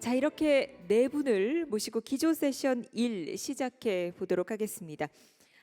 자, 이렇게 네 분을 모시고 기조 세션 1 시작해 보도록 하겠습니다.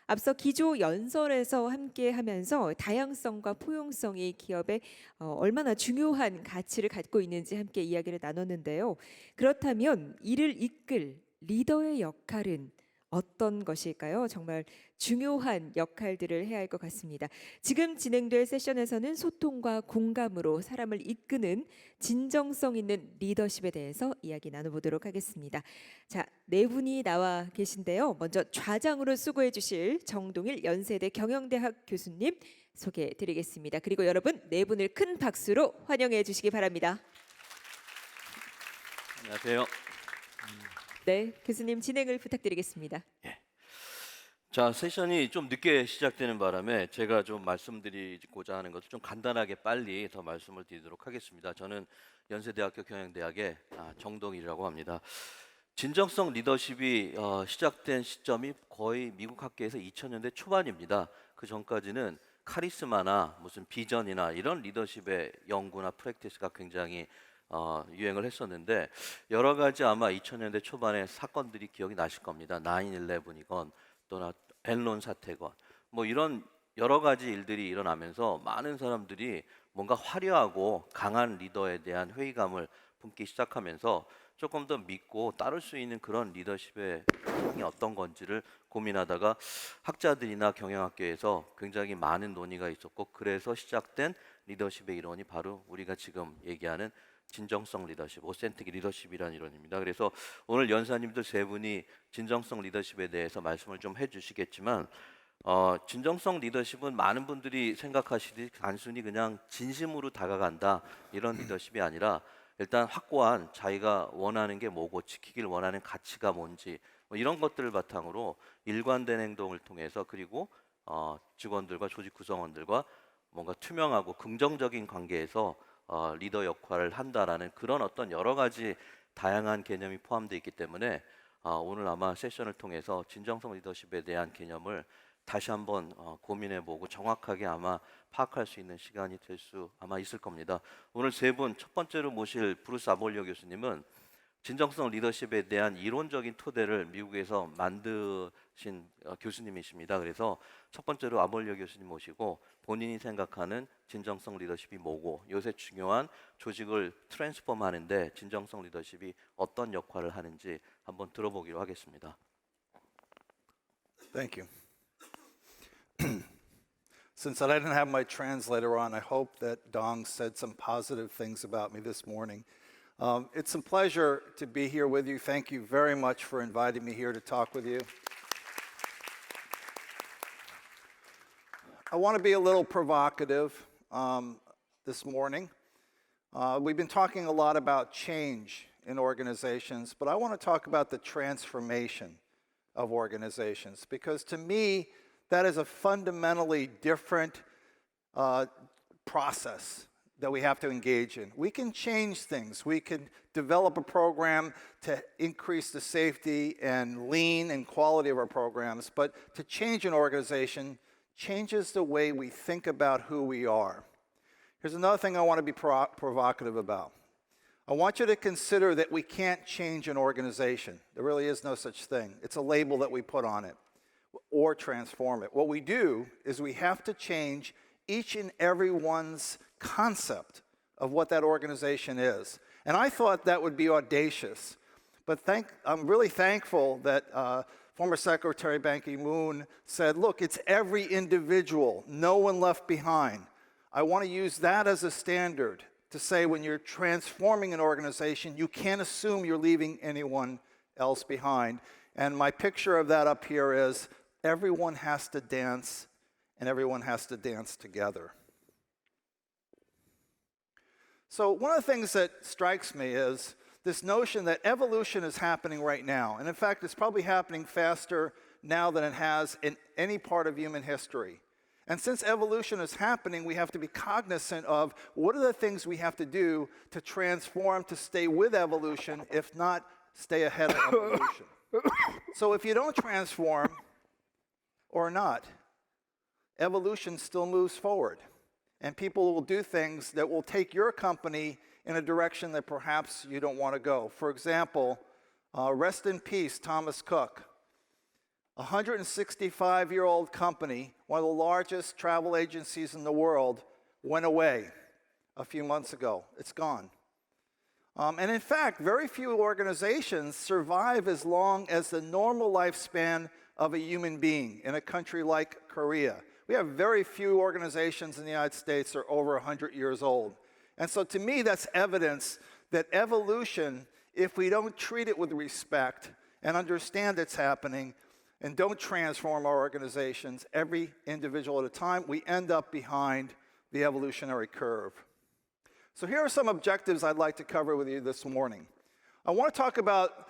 앞서 기조 연설에서 함께 하면서 다양성과 포용성이 기업에 얼마나 중요한 가치를 갖고 있는지 함께 이야기를 나눴는데요. 그렇다면 이를 이끌 리더의 역할은 어떤 것일까요? 정말 중요한 역할들을 해야 할 것 같습니다. 지금 진행될 세션에서는 소통과 공감으로 사람을 이끄는 진정성 있는 리더십에 대해서 이야기 나눠보도록 하겠습니다. 자, 네 분이 나와 계신데요. 먼저 좌장으로 수고해 주실 정동일 연세대 경영대학 교수님 소개해 드리겠습니다. 그리고 여러분 네 분을 큰 박수로 환영해 주시기 바랍니다. 안녕하세요. 네, 교수님 진행을 부탁드리겠습니다. 자, 세션이 좀 늦게 시작되는 바람에 제가 좀 말씀드리고자 하는 것을 좀 간단하게 빨리 더 말씀을 드리도록 하겠습니다. 저는 연세대학교 경영대학의 정동일이라고 합니다. 진정성 리더십이 시작된 시점이 거의 미국 학계에서 2000년대 초반입니다. 그 전까지는 카리스마나 무슨 비전이나 이런 리더십의 연구나 프랙티스가 굉장히 유행을 했었는데, 여러 가지 아마 2000년대 초반의 사건들이 기억이 나실 겁니다. 9/11이건 또나 엔론 사태건 뭐 이런 여러 가지 일들이 일어나면서 많은 사람들이 뭔가 화려하고 강한 리더에 대한 회의감을 품기 시작하면서 조금 더 믿고 따를 수 있는 그런 리더십의 형이 어떤 건지를 고민하다가 학자들이나 경영학계에서 굉장히 많은 논의가 있었고, 그래서 시작된 리더십의 이론이 바로 우리가 지금 얘기하는 진정성 리더십, 오센틱 리더십이라는 이론입니다. 그래서 오늘 연사님들 세 분이 진정성 리더십에 대해서 말씀을 좀 해주시겠지만, 진정성 리더십은 많은 분들이 생각하시듯이 단순히 그냥 진심으로 다가간다 이런 리더십이 아니라, 일단 확고한 자기가 원하는 게 뭐고 지키길 원하는 가치가 뭔지 뭐 이런 것들을 바탕으로 일관된 행동을 통해서, 그리고 직원들과 조직 구성원들과 뭔가 투명하고 긍정적인 관계에서 리더 역할을 한다라는 그런 어떤 여러 가지 다양한 개념이 포함되어 있기 때문에 오늘 아마 세션을 통해서 진정성 리더십에 대한 개념을 다시 한번 고민해보고 정확하게 아마 파악할 수 있는 시간이 될 수 아마 있을 겁니다. 오늘 세 분, 첫 번째로 모실 브루스 아몰리오 교수님은 진정성 리더십에 대한 이론적인 토대를 미국에서 만드신 교수님이십니다. 그래서 첫 번째로 아몰리오 교수님 모시고 본인이 생각하는 진정성 리더십이 뭐고, 요새 중요한 조직을 트랜스폼하는데 진정성 리더십이 어떤 역할을 하는지 한번 들어보기로 하겠습니다. Thank you. Since I didn't have my translator on, I hope that Dong said some positive things about me this morning. It's a pleasure to be here with you. Thank you very much for inviting me here to talk with you. I want to be a little provocative this morning. We've been talking a lot about change in organizations, but I want to talk about the transformation of organizations, because to me, that is a fundamentally different process that we have to engage in. We can change things. We can develop a program to increase the safety and lean and quality of our programs, but to change an organization changes the way we think about who we are. Here's another thing I want to be provocative about. I want you to consider that we can't change an organization. There really is no such thing. It's a label that we put on it, or transform it. What we do is we have to change each and everyone's concept of what that organization is. And I thought that would be audacious. But I'm really thankful that former Secretary Ban Ki-moon said, look, it's every individual, no one left behind. I want to use that as a standard to say when you're transforming an organization, you can't assume you're leaving anyone else behind. And my picture of that up here is everyone has to dance, and everyone has to dance together. So one of the things that strikes me is this notion that evolution is happening right now. And in fact, it's probably happening faster now than it has in any part of human history. And since evolution is happening, we have to be cognizant of what are the things we have to do to transform, to stay with evolution, if not stay ahead of evolution. So if you don't transform or not, evolution still moves forward. And people will do things that will take your company in a direction that perhaps you don't want to go. For example, rest in peace, Thomas Cook. A 165-year-old company, one of the largest travel agencies in the world, went away a few months ago. It's gone. And in fact, very few organizations survive as long as the normal lifespan of a human being in a country like Korea. We have very few organizations in the United States that are over 100 years old. And so to me, that's evidence that evolution, if we don't treat it with respect and understand it's happening and don't transform our organizations every individual at a time, we end up behind the evolutionary curve. So here are some objectives I'd like to cover with you this morning. I want to talk about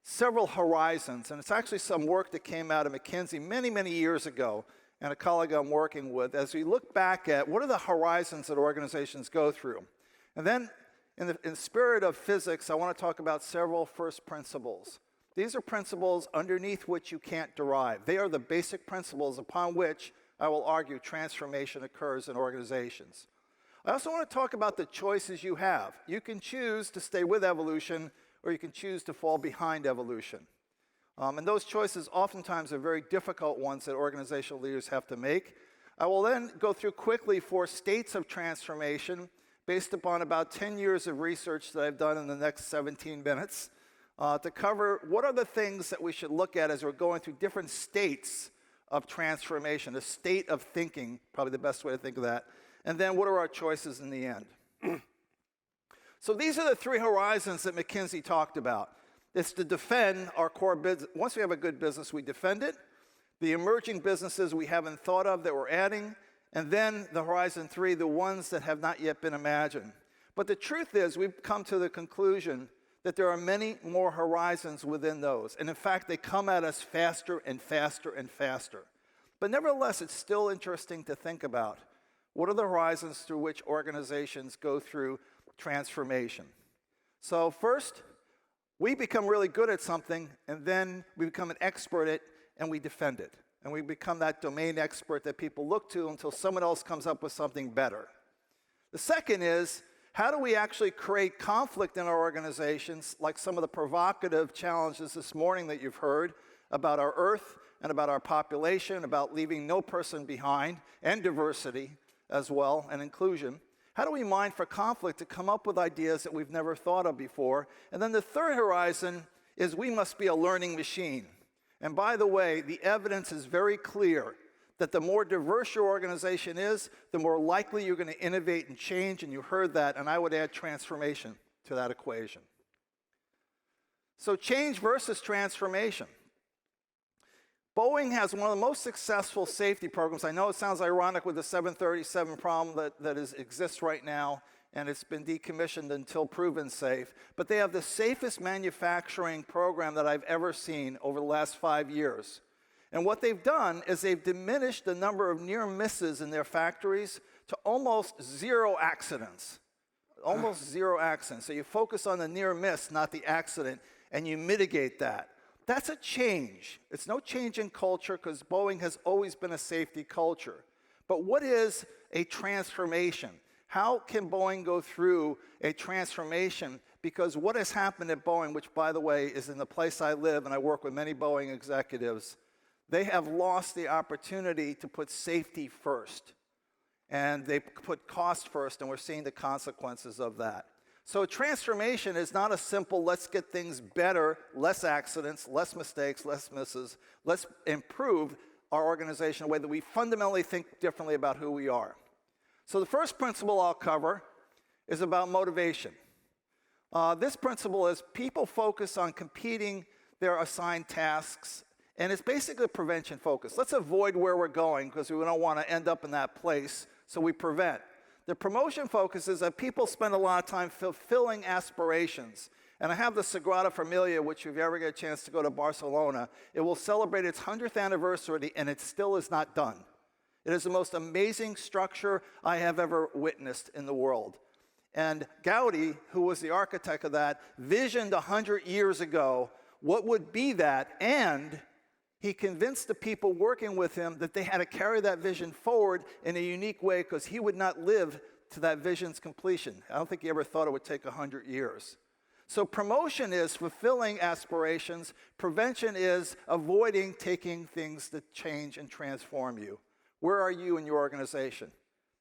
several horizons, and it's actually some work that came out of McKinsey many, many years ago, and a colleague I'm working with, as we look back at what are the horizons that organizations go through. And then, in the spirit of physics, I want to talk about several first principles. These are principles underneath which you can't derive. They are the basic principles upon which, I will argue, transformation occurs in organizations. I also want to talk about the choices you have. You can choose to stay with evolution, or you can choose to fall behind evolution. And those choices oftentimes are very difficult ones that organizational leaders have to make. I will then go through quickly 4 states of transformation based upon about 10 years of research that I've done in the next 17 minutes to cover what are the things that we should look at as we're going through different states of transformation, a state of thinking, probably the best way to think of that. And then what are our choices in the end? So these are the 3 horizons that McKinsey talked about. It's to defend our core business. Once we have a good business, we defend it. The emerging businesses we haven't thought of that we're adding. And then the horizon 3, the ones that have not yet been imagined. But the truth is, we've come to the conclusion that there are many more horizons within those. And in fact, they come at us faster and faster and faster. But nevertheless, it's still interesting to think about. What are the horizons through which organizations go through transformation? So first, we become really good at something, and then we become an expert at it, and we defend it. And we become that domain expert that people look to until someone else comes up with something better. The second is, how do we actually create conflict in our organizations, like some of the provocative challenges this morning that you've heard about our Earth and about our population, about leaving no person behind, and diversity as well, and inclusion. How do we mine for conflict to come up with ideas that we've never thought of before? And then the third horizon is we must be a learning machine. And by the way, the evidence is very clear that the more diverse your organization is, the more likely you're going to innovate and change, and you heard that, and I would add transformation to that equation. So change versus transformation. Boeing has one of the most successful safety programs. I know it sounds ironic with the 737 problem that exists right now, and it's been decommissioned until proven safe. But they have the safest manufacturing program that I've ever seen over the last 5 years. And what they've done is they've diminished the number of near misses in their factories to almost 0 accidents. Almost 0 accidents. So you focus on the near miss, not the accident, and you mitigate that. That's a change. It's no change in culture because Boeing has always been a safety culture. But what is a transformation? How can Boeing go through a transformation? Because what has happened at Boeing, which by the way is in the place I live and I work with many Boeing executives, they have lost the opportunity to put safety first. And they put cost first, and we're seeing the consequences of that. So transformation is not a simple, let's get things better, less accidents, less mistakes, less misses. Let's improve our organization in a way that we fundamentally think differently about who we are. So the first principle I'll cover is about motivation. This principle is people focus on completing their assigned tasks, and it's basically prevention focus. Let's avoid where we're going because we don't want to end up in that place, so we prevent. The promotion focus is that people spend a lot of time fulfilling aspirations. And I have the Sagrada Familia, which if you ever get a chance to go to Barcelona, it will celebrate its 100th anniversary, and it still is not done. It is the most amazing structure I have ever witnessed in the world. And Gaudi, who was the architect of that, visioned 100 years ago what would be that, and he convinced the people working with him that they had to carry that vision forward in a unique way because he would not live to that vision's completion. I don't think he ever thought it would take 100 years. So promotion is fulfilling aspirations. Prevention is avoiding taking things that change and transform you. Where are you in your organization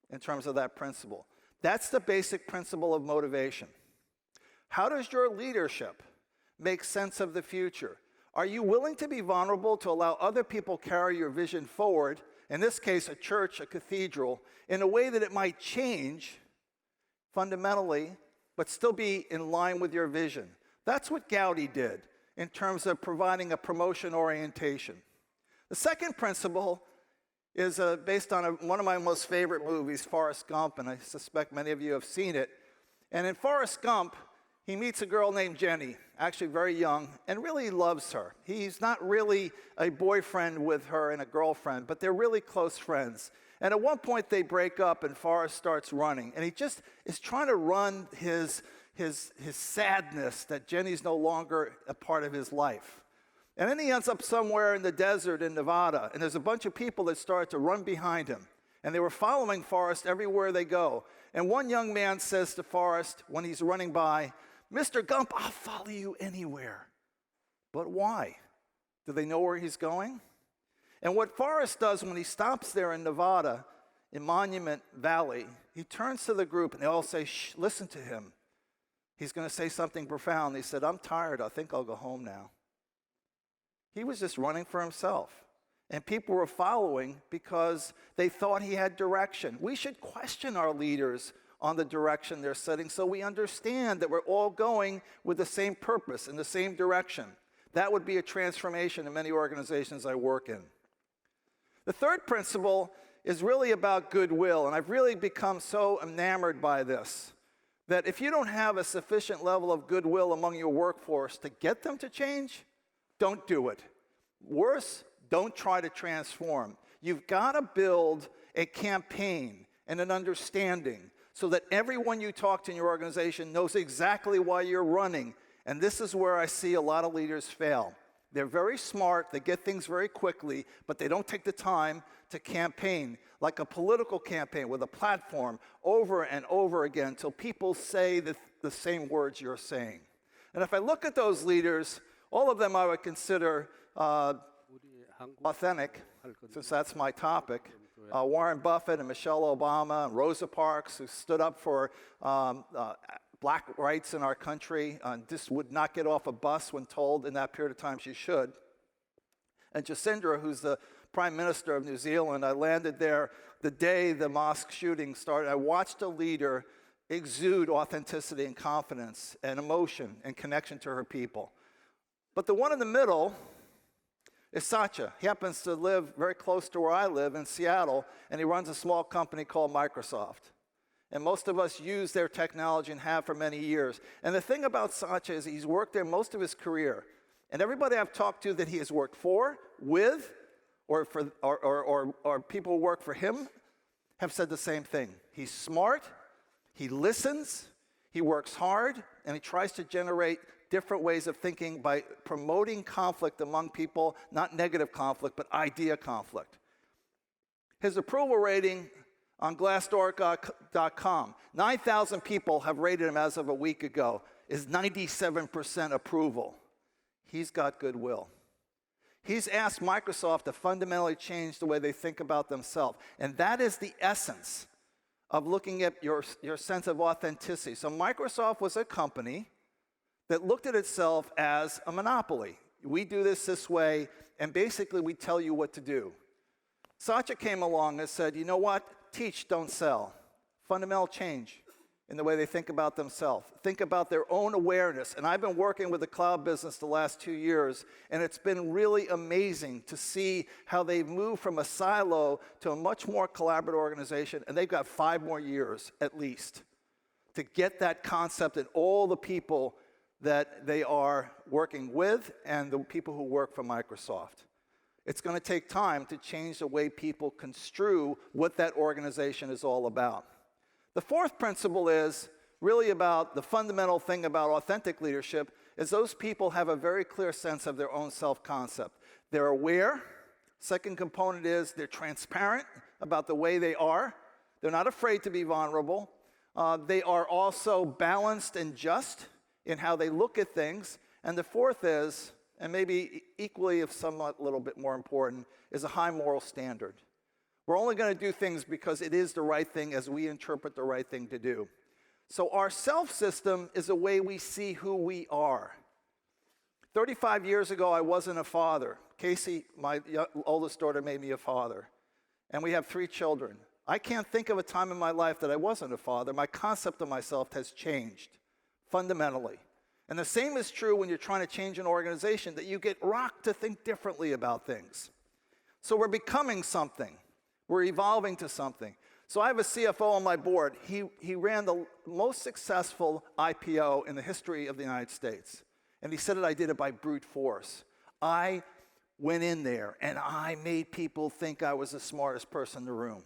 in terms of that principle? That's the basic principle of motivation. How does your leadership make sense of the future? Are you willing to be vulnerable to allow other people carry your vision forward, in this case a church, a cathedral, in a way that it might change fundamentally, but still be in line with your vision? That's what Gaudi did in terms of providing a promotion orientation. The second principle is based on one of my most favorite movies, Forrest Gump, and I suspect many of you have seen it. And in Forrest Gump, he meets a girl named Jenny, actually very young, and really loves her. He's not really a boyfriend with her and a girlfriend, but they're really close friends. And at one point they break up and Forrest starts running. And he just is trying to run his sadness that Jenny's no longer a part of his life. And then he ends up somewhere in the desert in Nevada, and there's a bunch of people that start to run behind him. And they were following Forrest everywhere they go. And one young man says to Forrest when he's running by, "Mr. Gump, I'll follow you anywhere." But why? Do they know where he's going? And what Forrest does when he stops there in Nevada, in Monument Valley, he turns to the group and they all say, "Shh, listen to him. He's going to say something profound." He said, "I'm tired. I think I'll go home now." He was just running for himself. And people were following because they thought he had direction. We should question our leaders on the direction they're setting so we understand that we're all going with the same purpose in the same direction. That would be a transformation in many organizations I work in. The third principle is really about goodwill, and I've really become so enamored by this, that if you don't have a sufficient level of goodwill among your workforce to get them to change, don't do it. Worse, don't try to transform. You've got to build a campaign and an understanding so that everyone you talk to in your organization knows exactly why you're running. And this is where I see a lot of leaders fail. They're very smart, they get things very quickly, but they don't take the time to campaign, like a political campaign with a platform over and over again until people say the same words you're saying. And if I look at those leaders, all of them I would consider authentic, since that's my topic. Warren Buffett and Michelle Obama and Rosa Parks, who stood up for black rights in our country, just would not get off a bus when told in that period of time she should. And Jacinda, who's the Prime Minister of New Zealand, I landed there the day the mosque shooting started. I watched a leader exude authenticity and confidence and emotion and connection to her people. But the one in the middle is Satya. He happens to live very close to where I live in Seattle, and he runs a small company called Microsoft. And most of us use their technology and have for many years. And the thing about Satya is he's worked there most of his career. And everybody I've talked to that he has worked for, with, or people who work for him have said the same thing. He's smart, he listens, he works hard, and he tries to generate different ways of thinking by promoting conflict among people, not negative conflict, but idea conflict. His approval rating on Glassdoor.com, 9,000 people have rated him as of a week ago, is 97% approval. He's got goodwill. He's asked Microsoft to fundamentally change the way they think about themselves. And that is the essence of looking at your sense of authenticity. So Microsoft was a company that looked at itself as a monopoly. We do this way, and basically we tell you what to do. Satya came along and said, you know what? Teach, don't sell. Fundamental change in the way they think about themselves. Think about their own awareness. And I've been working with the cloud business the last 2 years, and it's been really amazing to see how they've moved from a silo to a much more collaborative organization, and they've got 5 more years at least to get that concept in all the people that they are working with and the people who work for Microsoft. It's going to take time to change the way people construe what that organization is all about. The fourth principle is really about the fundamental thing about authentic leadership is those people have a very clear sense of their own self-concept. They're aware. Second component is they're transparent about the way they are. They're not afraid to be vulnerable. They are also balanced and just in how they look at things. And the fourth is, and maybe equally if somewhat a little bit more important, is a high moral standard. We're only going to do things because it is the right thing as we interpret the right thing to do. So our self system is a way we see who we are. 35 years ago, I wasn't a father. Casey, my oldest daughter, made me a father. And we have 3 children. I can't think of a time in my life that I wasn't a father. My concept of myself has changed fundamentally. And the same is true when you're trying to change an organization, that you get rocked to think differently about things. So we're becoming something. We're evolving to something. So I have a CFO on my board. He ran the most successful IPO in the history of the United States. And he said that I did it by brute force. I went in there and I made people think I was the smartest person in the room.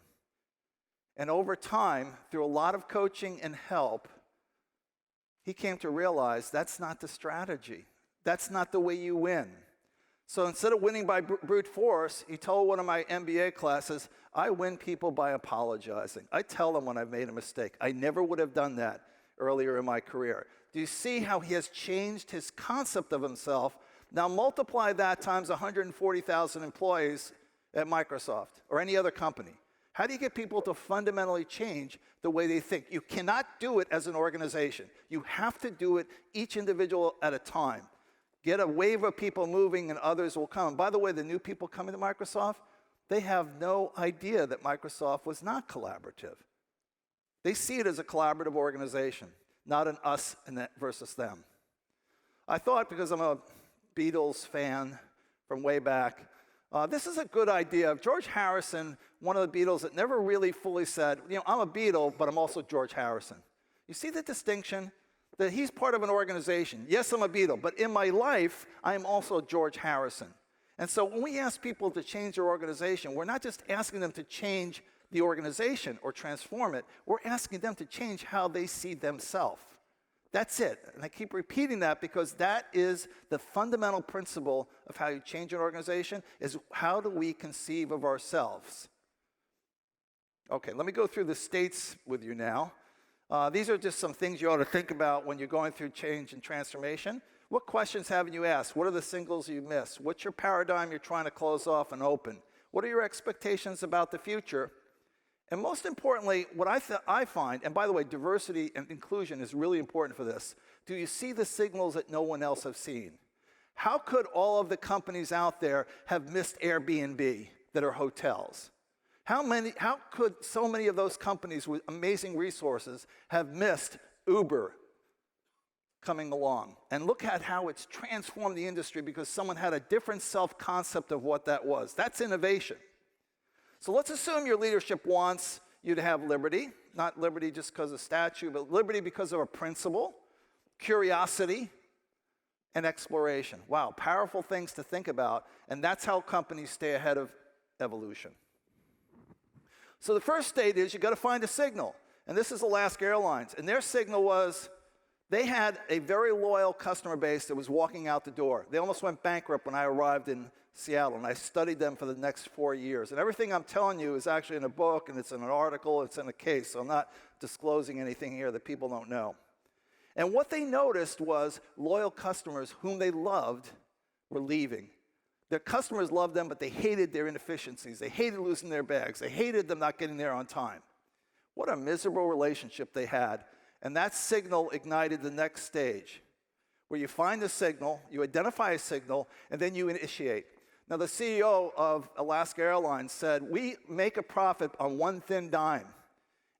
And over time, through a lot of coaching and help, he came to realize that's not the strategy. That's not the way you win. So instead of winning by brute force, he told one of my MBA classes, I win people by apologizing. I tell them when I've made a mistake. I never would have done that earlier in my career. Do you see how he has changed his concept of himself? Now multiply that times 140,000 employees at Microsoft or any other company. How do you get people to fundamentally change the way they think? You cannot do it as an organization. You have to do it each individual at a time. Get a wave of people moving and others will come. By the way, the new people coming to Microsoft, they have no idea that Microsoft was not collaborative. They see it as a collaborative organization, not an us and versus them. I thought, because I'm a Beatles fan from way back, this is a good idea. George Harrison, one of the Beatles that never really fully said, I'm a Beatle, but I'm also George Harrison. You see the distinction? That he's part of an organization. Yes, I'm a Beatle, but in my life, I am also George Harrison. And so when we ask people to change their organization, we're not just asking them to change the organization or transform it. We're asking them to change how they see themselves. That's it. And I keep repeating that because that is the fundamental principle of how you change an organization, is how do we conceive of ourselves? Okay, let me go through the states with you now. These are just some things you ought to think about when you're going through change and transformation. What questions haven't you asked? What are the signals you missed? What's your paradigm you're trying to close off and open? What are your expectations about the future? And most importantly, what I find, and by the way, diversity and inclusion is really important for this. Do you see the signals that no one else has seen? How could all of the companies out there have missed Airbnb that are hotels? How could so many of those companies with amazing resources have missed Uber coming along? And look at how it's transformed the industry because someone had a different self-concept of what that was. That's innovation. So let's assume your leadership wants you to have liberty, not liberty just because of statute, but liberty because of a principle, curiosity, and exploration. Wow, powerful things to think about, and that's how companies stay ahead of evolution. So the first state is you got to find a signal. And this is Alaska Airlines. And their signal was they had a very loyal customer base that was walking out the door. They almost went bankrupt when I arrived in Seattle. And I studied them for the next 4 years. And everything I'm telling you is actually in a book, and it's in an article, it's in a case. So I'm not disclosing anything here that people don't know. And what they noticed was loyal customers whom they loved were leaving. Their customers loved them, but they hated their inefficiencies. They hated losing their bags. They hated them not getting there on time. What a miserable relationship they had. And that signal ignited the next stage, where you find the signal, you identify a signal, and then you initiate. Now, the CEO of Alaska Airlines said, we make a profit on one thin dime.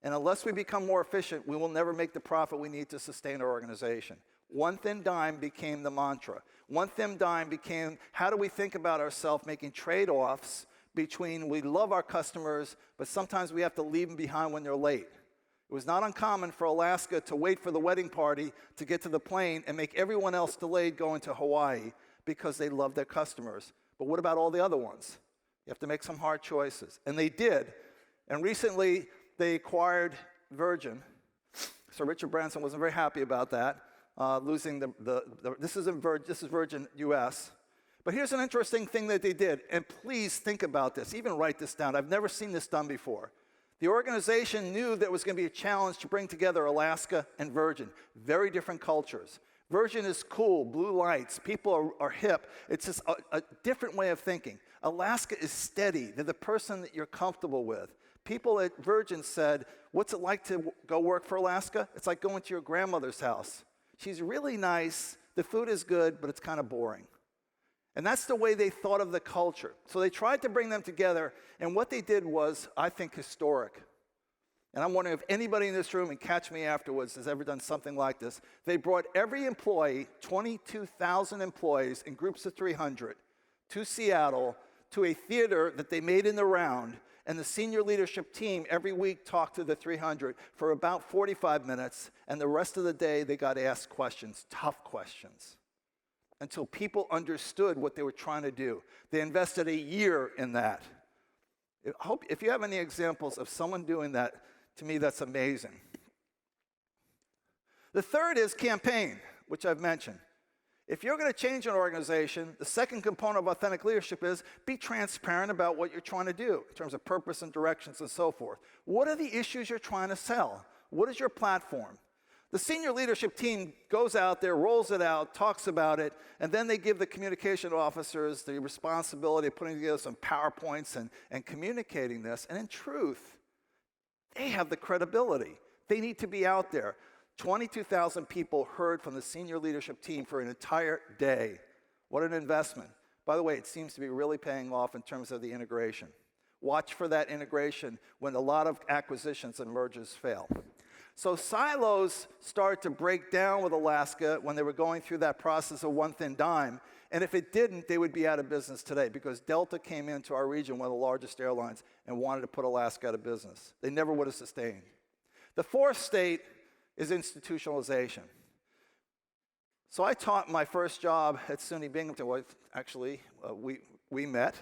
And unless we become more efficient, we will never make the profit we need to sustain our organization. One thin dime became the mantra. One thin dime became, how do we think about ourselves making trade-offs between we love our customers, but sometimes we have to leave them behind when they're late. It was not uncommon for Alaska to wait for the wedding party to get to the plane and make everyone else delayed going to Hawaii because they loved their customers. But what about all the other ones? You have to make some hard choices. And they did. And recently, they acquired Virgin. So Richard Branson wasn't very happy about that. Losing this is Virgin US. But here's an interesting thing that they did, and please think about this, even write this down. I've never seen this done before. The organization knew that it was going to be a challenge to bring together Alaska and Virgin, very different cultures. Virgin is cool, blue lights, people are hip. It's just a different way of thinking. Alaska is steady. They're the person that you're comfortable with. People at Virgin said, what's it like to go work for Alaska? It's like going to your grandmother's house. She's really nice, the food is good, but it's kind of boring. And that's the way they thought of the culture. So they tried to bring them together, and what they did was, I think, historic. And I'm wondering if anybody in this room, and catch me afterwards, has ever done something like this. They brought every employee, 22,000 employees in groups of 300, to Seattle, to a theater that they made in the round, and the senior leadership team every week talked to the 300 for about 45 minutes, and the rest of the day they got asked questions, tough questions, until people understood what they were trying to do. They invested a year in that. If you have any examples of someone doing that, to me that's amazing. The third is campaign, which I've mentioned. If you're going to change an organization, the second component of authentic leadership is be transparent about what you're trying to do in terms of purpose and directions and so forth. What are the issues you're trying to sell? What is your platform? The senior leadership team goes out there, rolls it out, talks about it, and then they give the communication officers the responsibility of putting together some PowerPoints and communicating this. And in truth, they have the credibility. They need to be out there. 22,000 people heard from the senior leadership team for an entire day. What an investment. By the way, it seems to be really paying off in terms of the integration. Watch for that integration when a lot of acquisitions and mergers fail. So silos started to break down with Alaska when they were going through that process of one thin dime. And if it didn't, they would be out of business today because Delta came into our region, one of the largest airlines, and wanted to put Alaska out of business. They never would have sustained. The fourth state is institutionalization. So I taught my first job at SUNY Binghamton. Well, actually, we met,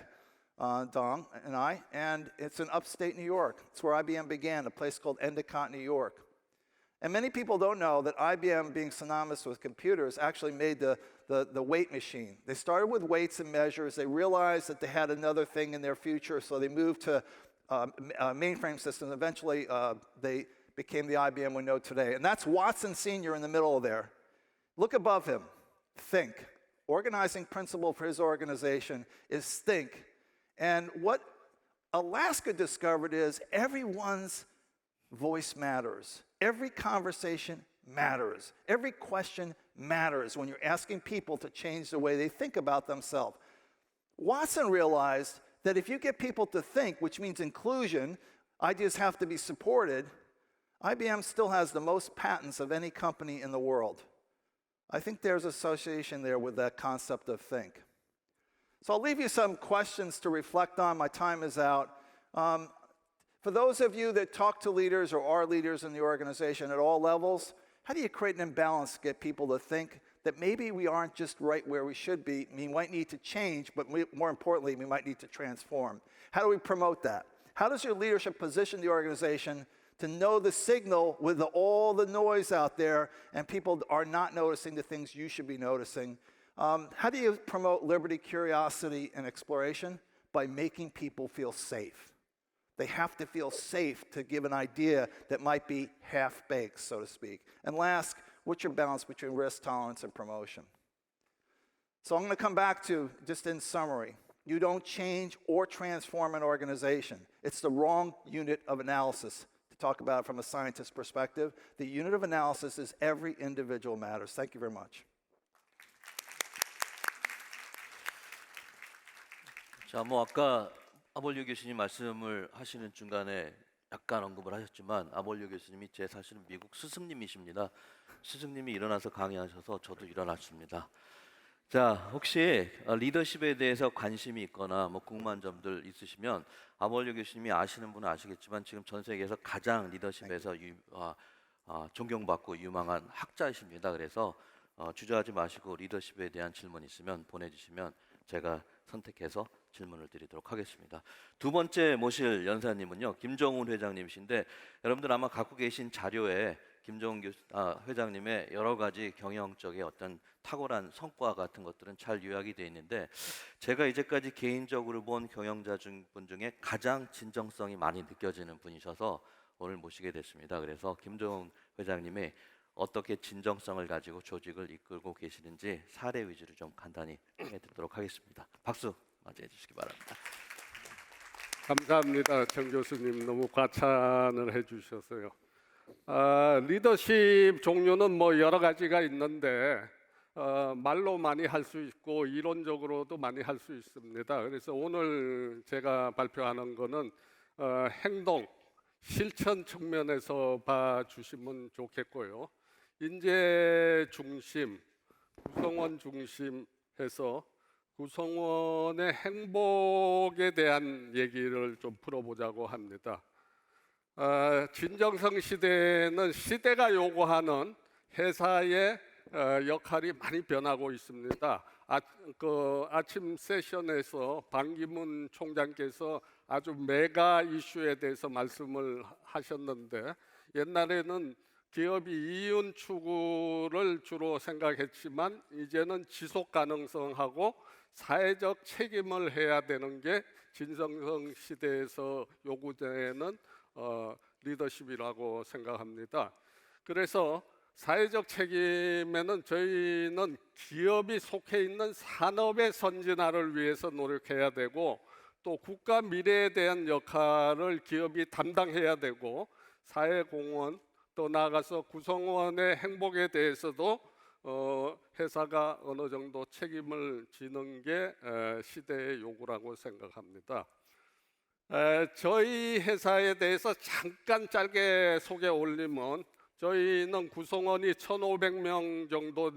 Dong and I, and it's in upstate New York. It's where IBM began, a place called Endicott, New York. And many people don't know that IBM, being synonymous with computers, actually made the weight machine. They started with weights and measures. They realized that they had another thing in their future, so they moved to mainframe systems. Eventually, they became the IBM we know today. And that's Watson Sr. in the middle there. Look above him. Think. Organizing principle for his organization is think. And what Alaska discovered is everyone's voice matters. Every conversation matters. Every question matters when you're asking people to change the way they think about themselves. Watson realized that if you get people to think, which means inclusion, ideas have to be supported, IBM still has the most patents of any company in the world. I think there's association there with that concept of think. So I'll leave you some questions to reflect on. My time is out. For those of you that talk to leaders or are leaders in the organization at all levels, how do you create an imbalance to get people to think that maybe we aren't just right where we should be? We might need to change, but more importantly, we might need to transform. How do we promote that? How does your leadership position the organization to know the signal with all the noise out there and people are not noticing the things you should be noticing? How do you promote liberty, curiosity, and exploration? By making people feel safe. They have to feel safe to give an idea that might be half-baked, so to speak. And last, what's your balance between risk tolerance and promotion? So I'm going to come back to, just in summary, you don't change or transform an organization. It's the wrong unit of analysis to talk about it from a scientist's perspective. The unit of analysis is every individual matters. Thank you very much. 자, 아까 아몰류 교수님 말씀을 하시는 중간에 약간 언급을 하셨지만 아몰류 교수님이 제 사실은 미국 스승님이십니다. 스승님이 일어나서 강의하셔서 저도 일어났습니다. 자, 혹시 리더십에 대해서 관심이 있거나 궁금한 점들 있으시면 아몰류 교수님이 아시는 분은 아시겠지만 지금 전 세계에서 가장 리더십에서 존경받고 유망한 학자이십니다. 그래서 주저하지 마시고 리더십에 대한 질문 있으면 보내주시면 제가 선택해서 질문을 드리도록 하겠습니다. 두 번째 모실 연사님은요, 김정훈 회장님이신데 여러분들 아마 갖고 계신 자료에 회장님의 여러 가지 경영적의 어떤 탁월한 성과 같은 것들은 잘 요약이 되어 있는데, 제가 이제까지 개인적으로 본 경영자 분 중에 가장 진정성이 많이 느껴지는 분이셔서 오늘 모시게 됐습니다. 그래서 김종훈 회장님이 어떻게 진정성을 가지고 조직을 이끌고 계시는지 사례 위주로 좀 간단히 해드리도록 하겠습니다. 박수 맞이해 주시기 바랍니다. 감사합니다. 정 교수님 너무 과찬을 해주셔서요. 리더십 종류는 뭐 여러 가지가 있는데 말로 많이 할 수 있고 이론적으로도 많이 할 수 있습니다. 그래서 오늘 제가 발표하는 거는 행동, 실천 측면에서 봐주시면 좋겠고요. 인재 중심, 구성원 중심해서 구성원의 행복에 대한 얘기를 좀 풀어보자고 합니다. 진정성 시대는 시대가 요구하는 회사의 역할이 많이 변하고 있습니다. 아침 세션에서 반기문 총장께서 아주 메가 이슈에 대해서 말씀을 하셨는데, 옛날에는 기업이 이윤 추구를 주로 생각했지만 이제는 지속 가능성하고 사회적 책임을 해야 되는 게 진정성 시대에서 요구되는 리더십이라고 생각합니다. 그래서 사회적 책임에는 저희는 기업이 속해 있는 산업의 선진화를 위해서 노력해야 되고, 또 국가 미래에 대한 역할을 기업이 담당해야 되고, 사회공헌 또 나아가서 구성원의 행복에 대해서도 회사가 어느 정도 책임을 지는 게 시대의 요구라고 생각합니다. 저희 회사에 대해서 잠깐 짧게 소개 올리면, 저희는 구성원이 1,500명 정도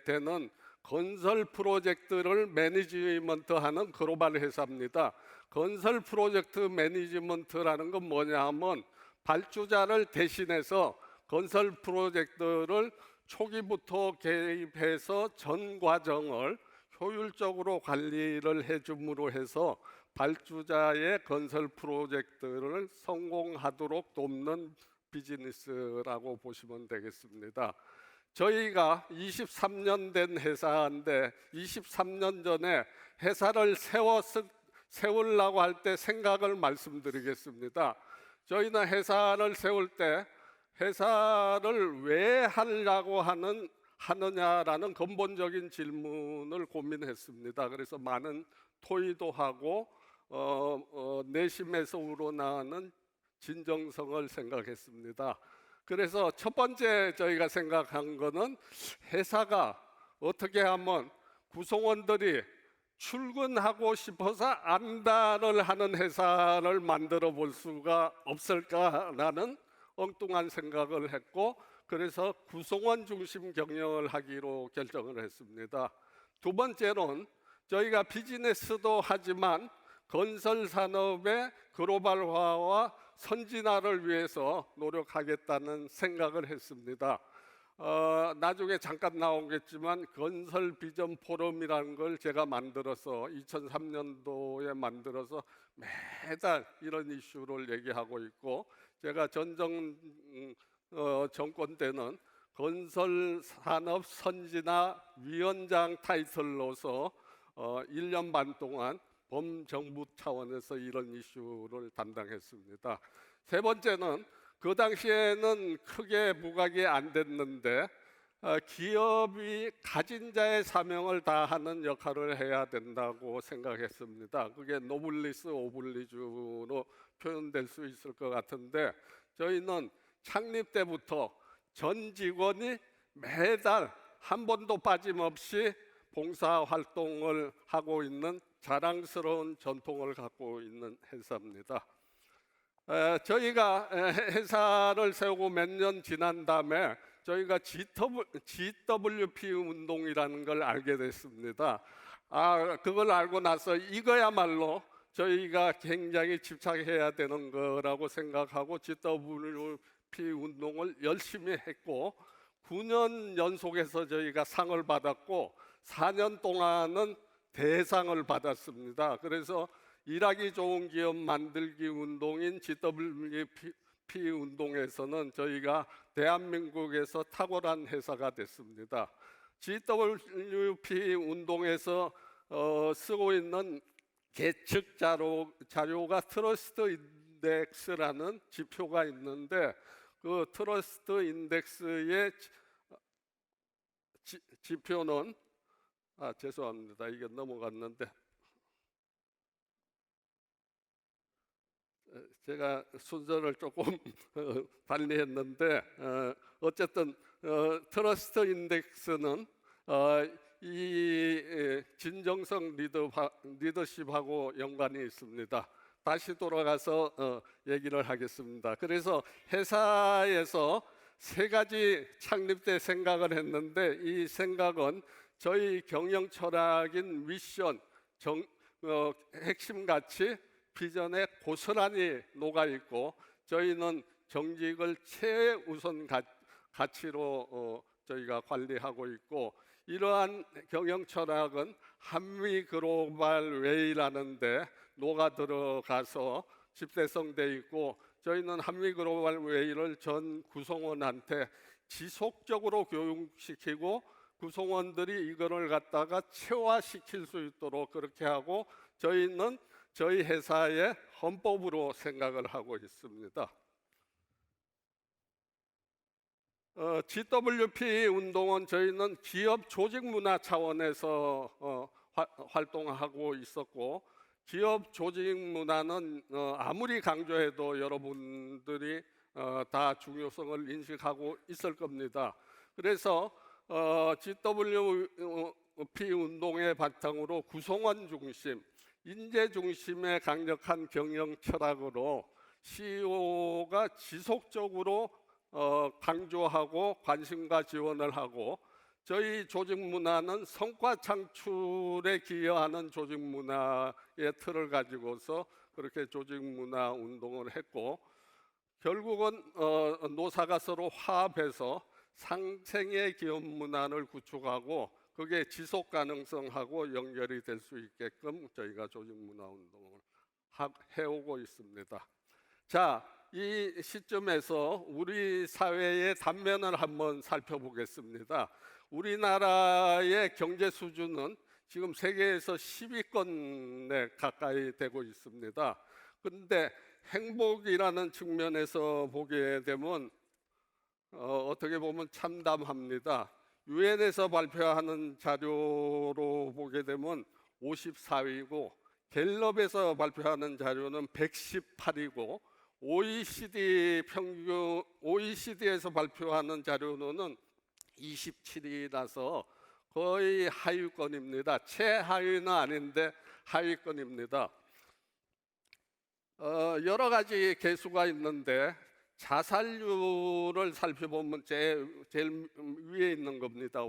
되는 건설 프로젝트를 매니지먼트하는 글로벌 회사입니다. 건설 프로젝트 매니지먼트라는 건 뭐냐 하면, 발주자를 대신해서 건설 프로젝트를 초기부터 개입해서 전 과정을 효율적으로 관리를 해줌으로 해서 발주자의 건설 프로젝트를 성공하도록 돕는 비즈니스라고 보시면 되겠습니다. 저희가 23년 된 회사인데, 23년 전에 회사를 세우려고 할 때 생각을 말씀드리겠습니다. 저희는 회사를 세울 때 회사를 왜 하려고 하느냐라는 근본적인 질문을 고민했습니다. 그래서 많은 토의도 하고 내심에서 우러나는 진정성을 생각했습니다. 그래서 첫 번째 저희가 생각한 거는, 회사가 어떻게 하면 구성원들이 출근하고 싶어서 안달을 하는 회사를 만들어 볼 수가 없을까라는 엉뚱한 생각을 했고, 그래서 구성원 중심 경영을 하기로 결정을 했습니다. 두 번째로는 저희가 비즈니스도 하지만 건설 산업의 글로벌화와 선진화를 위해서 노력하겠다는 생각을 했습니다. 나중에 잠깐 나오겠지만 건설 비전 포럼이라는 걸 제가 만들어서 2003년도에 만들어서 매달 이런 이슈를 얘기하고 있고, 제가 정권 때는 건설 산업 선진화 위원장 타이틀로서 1년 반 동안 범정부 차원에서 이런 이슈를 담당했습니다. 세 번째는, 그 당시에는 크게 부각이 안 됐는데 기업이 가진 자의 사명을 다하는 역할을 해야 된다고 생각했습니다. 그게 노블리스 오블리주로 표현될 수 있을 것 같은데, 저희는 창립 때부터 전 직원이 매달 한 번도 빠짐없이 봉사 활동을 하고 있는 자랑스러운 전통을 갖고 있는 회사입니다. 저희가 회사를 세우고 몇 년 지난 다음에 저희가 GWP 운동이라는 걸 알게 됐습니다. 그걸 알고 나서 이거야말로 저희가 굉장히 집착해야 되는 거라고 생각하고 GWP 운동을 열심히 했고, 9년 연속해서 저희가 상을 받았고 4년 동안은 대상을 받았습니다. 그래서 일하기 좋은 기업 만들기 운동인 GWP 운동에서는 저희가 대한민국에서 탁월한 회사가 됐습니다. GWP 운동에서 쓰고 있는 계측 자료가 트러스트 인덱스라는 지표가 있는데 그 트러스트 인덱스의 지표는 죄송합니다. 이게 넘어갔는데 제가 순서를 조금 달리했는데 어쨌든 트러스트 인덱스는 이 진정성 리더십하고 연관이 있습니다. 다시 돌아가서 얘기를 하겠습니다. 그래서 회사에서 세 가지 창립 때 생각을 했는데 이 생각은 저희 경영 철학인 미션, 핵심 가치, 비전에 고스란히 녹아 있고 저희는 정직을 최우선 가치로 저희가 관리하고 있고 이러한 경영 철학은 한미 글로벌 웨이라는 데 녹아 들어가서 집대성돼 있고 저희는 한미 글로벌 웨이를 전 구성원한테 지속적으로 교육시키고 구성원들이 이거를 갖다가 체화시킬 수 있도록 그렇게 하고 저희는 저희 회사의 헌법으로 생각을 하고 있습니다. GWP 운동은 저희는 기업 조직 문화 차원에서 활동하고 있었고 기업 조직 문화는 아무리 강조해도 여러분들이 다 중요성을 인식하고 있을 겁니다. 그래서 GWP 운동의 바탕으로 구성원 중심, 인재 중심의 강력한 경영 철학으로 CEO가 지속적으로 강조하고 관심과 지원을 하고 저희 조직 문화는 성과 창출에 기여하는 조직 문화의 틀을 가지고서 그렇게 조직 문화 운동을 했고 결국은 노사가 서로 화합해서 상생의 기업 문화를 구축하고 그게 지속 가능성하고 연결이 될 수 있게끔 저희가 조직 문화 운동을 해오고 있습니다. 자, 이 시점에서 우리 사회의 단면을 한번 살펴보겠습니다. 우리나라의 경제 수준은 지금 세계에서 10위권에 가까이 되고 있습니다. 그런데 행복이라는 측면에서 보게 되면 어떻게 보면 참담합니다. 유엔에서 발표하는 자료로 보게 되면 54위고 갤럽에서 발표하는 자료는 118위고 OECD에서 발표하는 자료는 27위라서 거의 하위권입니다. 최하위는 아닌데 하위권입니다. 여러 가지 개수가 있는데 자살률을 살펴보면 제일 위에 있는 겁니다.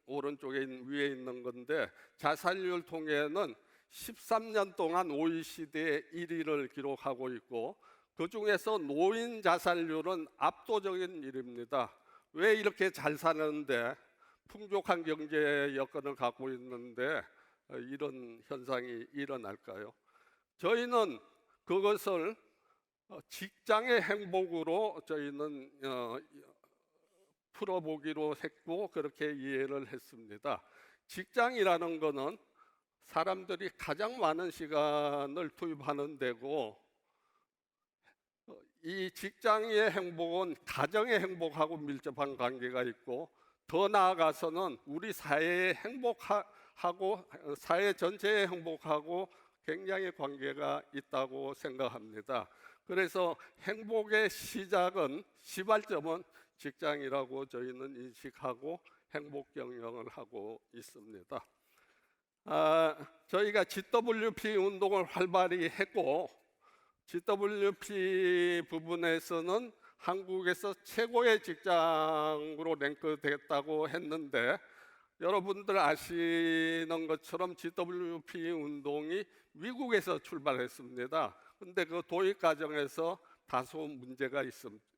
오른쪽에 위에 있는 건데 자살률 통계는 13년 동안 OECD의 1위를 기록하고 있고 그 중에서 노인 자살률은 압도적인 일입니다. 왜 이렇게 잘 사는데 풍족한 경제 여건을 갖고 있는데 이런 현상이 일어날까요? 저희는 그것을 직장의 행복으로 저희는 풀어보기로 했고 그렇게 이해를 했습니다. 직장이라는 것은 사람들이 가장 많은 시간을 투입하는 데고 이 직장의 행복은 가정의 행복하고 밀접한 관계가 있고 더 나아가서는 우리 사회의 행복하고 사회 전체의 행복하고 굉장히 관계가 있다고 생각합니다. 그래서 행복의 시발점은 직장이라고 저희는 인식하고 행복 경영을 하고 있습니다. 저희가 GWP 운동을 활발히 했고 GWP 부분에서는 한국에서 최고의 직장으로 랭크됐다고 했는데 여러분들 아시는 것처럼 GWP 운동이 미국에서 출발했습니다. 근데 그 도입 과정에서 다소 문제가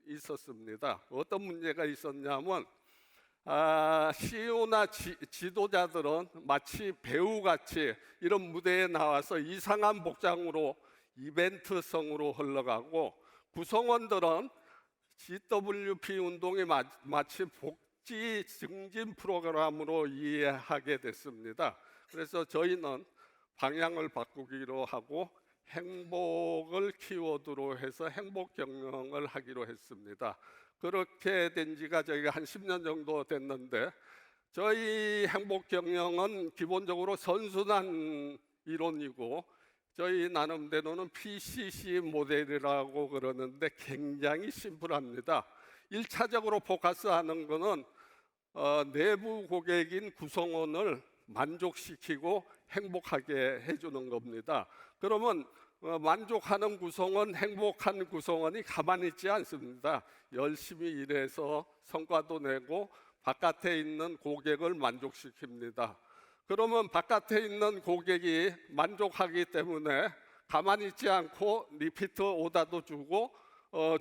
있었습니다. 어떤 문제가 있었냐면 CEO나 지도자들은 마치 배우같이 이런 무대에 나와서 이상한 복장으로 이벤트성으로 흘러가고 구성원들은 GWP 운동이 마치 복지 증진 프로그램으로 이해하게 됐습니다. 그래서 저희는 방향을 바꾸기로 하고 행복을 키워드로 해서 행복 경영을 하기로 했습니다. 그렇게 된 지가 저희가 한 10년 정도 됐는데, 저희 행복 경영은 기본적으로 선순환 이론이고 저희 나름대로는 PCC 모델이라고 그러는데 굉장히 심플합니다. 1차적으로 포커스하는 것은 내부 고객인 구성원을 만족시키고 행복하게 해주는 겁니다. 그러면 만족하는 구성원, 행복한 구성원이 가만히 있지 않습니다. 열심히 일해서 성과도 내고 바깥에 있는 고객을 만족시킵니다. 그러면 바깥에 있는 고객이 만족하기 때문에 가만히 있지 않고 리피트 오더도 주고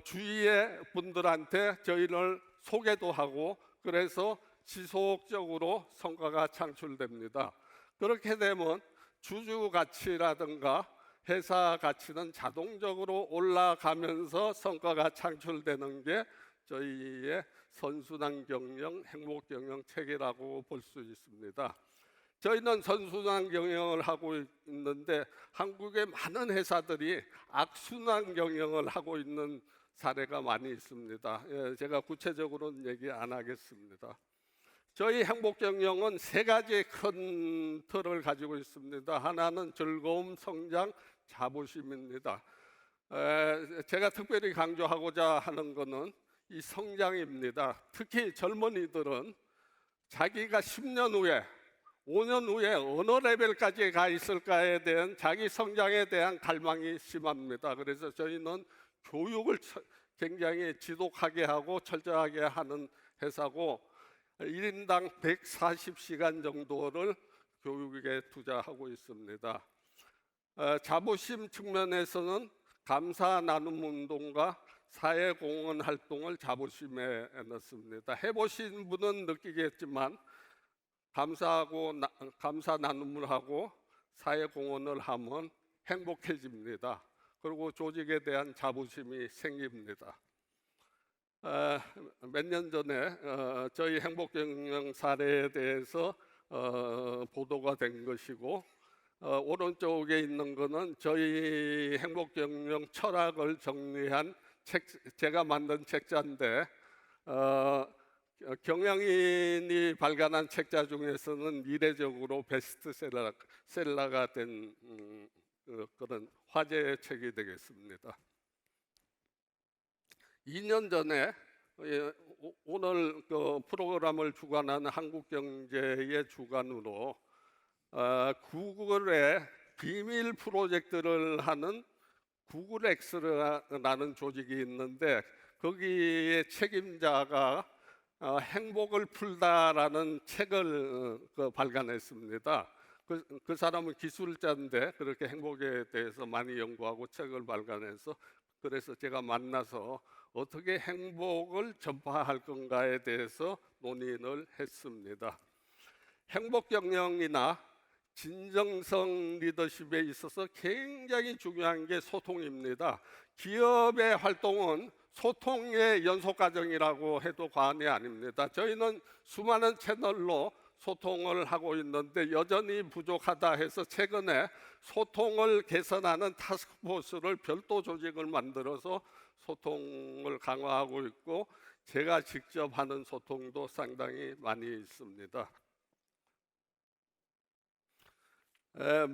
주위의 분들한테 저희를 소개도 하고, 그래서 지속적으로 성과가 창출됩니다. 그렇게 되면 주주 가치라든가 회사 가치는 자동적으로 올라가면서 성과가 창출되는 게 저희의 선순환 경영, 행복 경영 체계라고 볼 수 있습니다. 저희는 선순환 경영을 하고 있는데 한국의 많은 회사들이 악순환 경영을 하고 있는 사례가 많이 있습니다. 제가 구체적으로는 얘기 안 하겠습니다. 저희 행복 경영은 세 가지 큰 틀을 가지고 있습니다. 하나는 즐거움, 성장, 자부심입니다. 제가 특별히 강조하고자 하는 것은 이 성장입니다. 특히 젊은이들은 자기가 10년 후에 5년 후에 어느 레벨까지 가 있을까에 대한 자기 성장에 대한 갈망이 심합니다. 그래서 저희는 교육을 굉장히 지독하게 하고 철저하게 하는 회사고 1인당 140시간 정도를 교육에 투자하고 있습니다. 자부심 측면에서는 감사 나눔 운동과 사회공헌 활동을 자부심에 넣습니다. 해보신 분은 느끼겠지만 감사 나눔을 하고 사회공헌을 하면 행복해집니다. 그리고 조직에 대한 자부심이 생깁니다. 몇 년 전에 저희 행복경영 사례에 대해서 보도가 된 것이고, 오른쪽에 있는 것은 저희 행복경영 철학을 정리한 제가 만든 책자인데, 경영인이 발간한 책자 중에서는 이례적으로 베스트셀러가 된 그런 화제의 책이 되겠습니다. 2년 전에 오늘 그 프로그램을 주관하는 한국경제의 주관으로 구글의 비밀 프로젝트를 하는 구글엑스라는 조직이 있는데, 거기에 책임자가 행복을 풀다라는 책을 발간했습니다. 그 사람은 기술자인데 그렇게 행복에 대해서 많이 연구하고 책을 발간해서, 그래서 제가 만나서 어떻게 행복을 전파할 건가에 대해서 논의를 했습니다. 행복 경영이나 진정성 리더십에 있어서 굉장히 중요한 게 소통입니다. 기업의 활동은 소통의 연속 과정이라고 해도 과언이 아닙니다. 저희는 수많은 채널로 소통을 하고 있는데 여전히 부족하다 해서 최근에 소통을 개선하는 타스크포스를 별도 조직을 만들어서 소통을 강화하고 있고, 제가 직접 하는 소통도 상당히 많이 있습니다.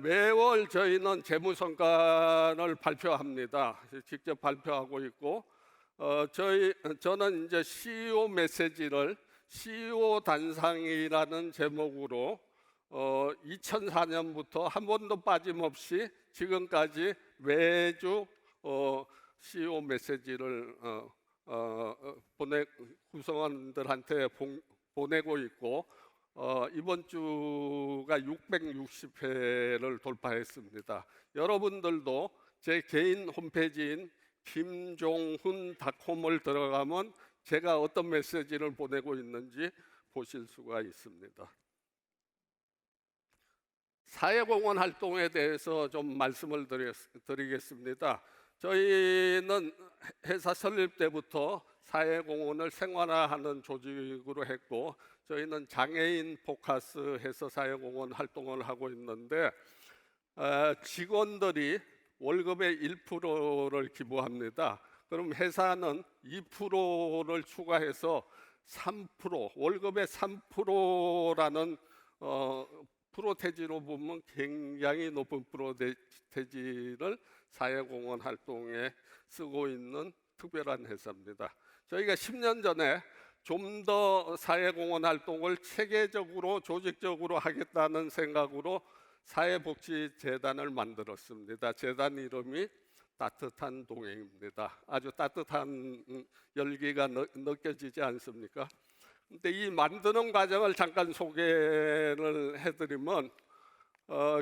매월 저희는 재무성과를 발표합니다. 직접 발표하고 있고, 저는 이제 CEO 메시지를 CEO 단상이라는 제목으로 2004년부터 한 번도 빠짐없이 지금까지 매주 CEO 메시지를 구성원들한테 보내고 있고, 이번 주가 660회를 돌파했습니다. 여러분들도 제 개인 홈페이지인 김종훈닷컴을 들어가면 제가 어떤 메시지를 보내고 있는지 보실 수가 있습니다. 사회공헌 활동에 대해서 좀 말씀을 드리겠습니다. 저희는 회사 설립 때부터 사회공헌을 생활화하는 조직으로 했고, 저희는 장애인 포커스해서 사회공헌 활동을 하고 있는데, 직원들이 월급의 1%를 기부합니다. 그럼 회사는 2%를 추가해서 3%, 월급의 3%라는 프로테지로 보면 굉장히 높은 프로테지를 사회공헌 활동에 쓰고 있는 특별한 회사입니다. 저희가 10년 전에 좀 더 사회공헌 활동을 체계적으로 조직적으로 하겠다는 생각으로 사회복지재단을 만들었습니다. 재단 이름이 따뜻한 동행입니다. 아주 따뜻한 열기가 느껴지지 않습니까? 근데 이 만드는 과정을 잠깐 소개를 해드리면,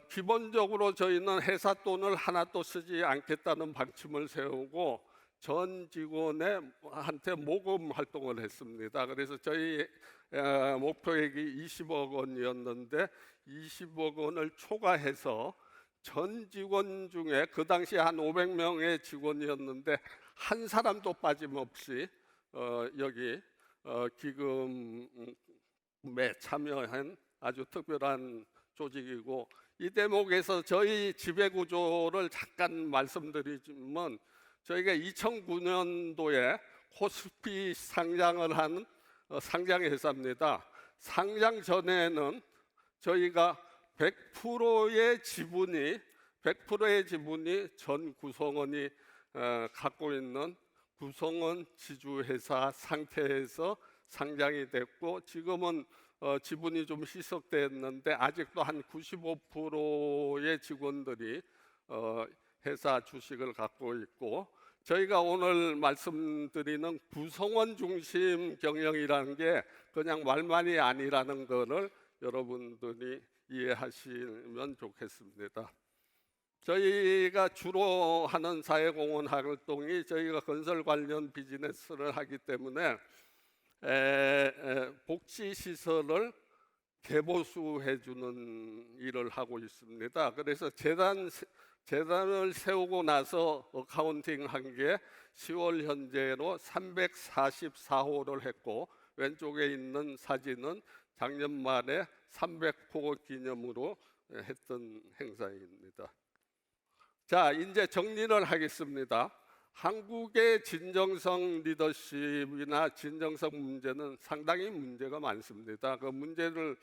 기본적으로 저희는 회사 돈을 하나도 쓰지 않겠다는 방침을 세우고 전 직원한테 모금 활동을 했습니다. 그래서 저희 목표액이 20억 원이었는데 20억 원을 초과해서 전 직원 중에 그 당시 한 500명의 직원이었는데 한 사람도 빠짐없이 여기 기금에 참여한 아주 특별한 조직이고, 이 대목에서 저희 지배 구조를 잠깐 말씀드리면, 저희가 2009년도에 코스피 상장을 한 상장회사입니다. 상장 전에는 저희가 100%의 지분이 전 구성원이 갖고 있는 구성원 지주회사 상태에서 상장이 됐고, 지금은 지분이 좀 희석됐는데 아직도 한 95%의 직원들이 회사 주식을 갖고 있고, 저희가 오늘 말씀드리는 구성원 중심 경영이라는 게 그냥 말만이 아니라는 것을 여러분들이 이해하시면 좋겠습니다. 저희가 주로 하는 사회공헌 활동이, 저희가 건설 관련 비즈니스를 하기 때문에 복지시설을 개보수해 주는 일을 하고 있습니다. 그래서 재단을 세우고 나서 어카운팅 한 게 10월 현재로 344호를 했고, 왼쪽에 있는 사진은 작년 말에 300호 기념으로 했던 행사입니다. 자, 이제 정리를 하겠습니다. 한국의 진정성 리더십이나 진정성 문제는 상당히 문제가 많습니다. 그 문제를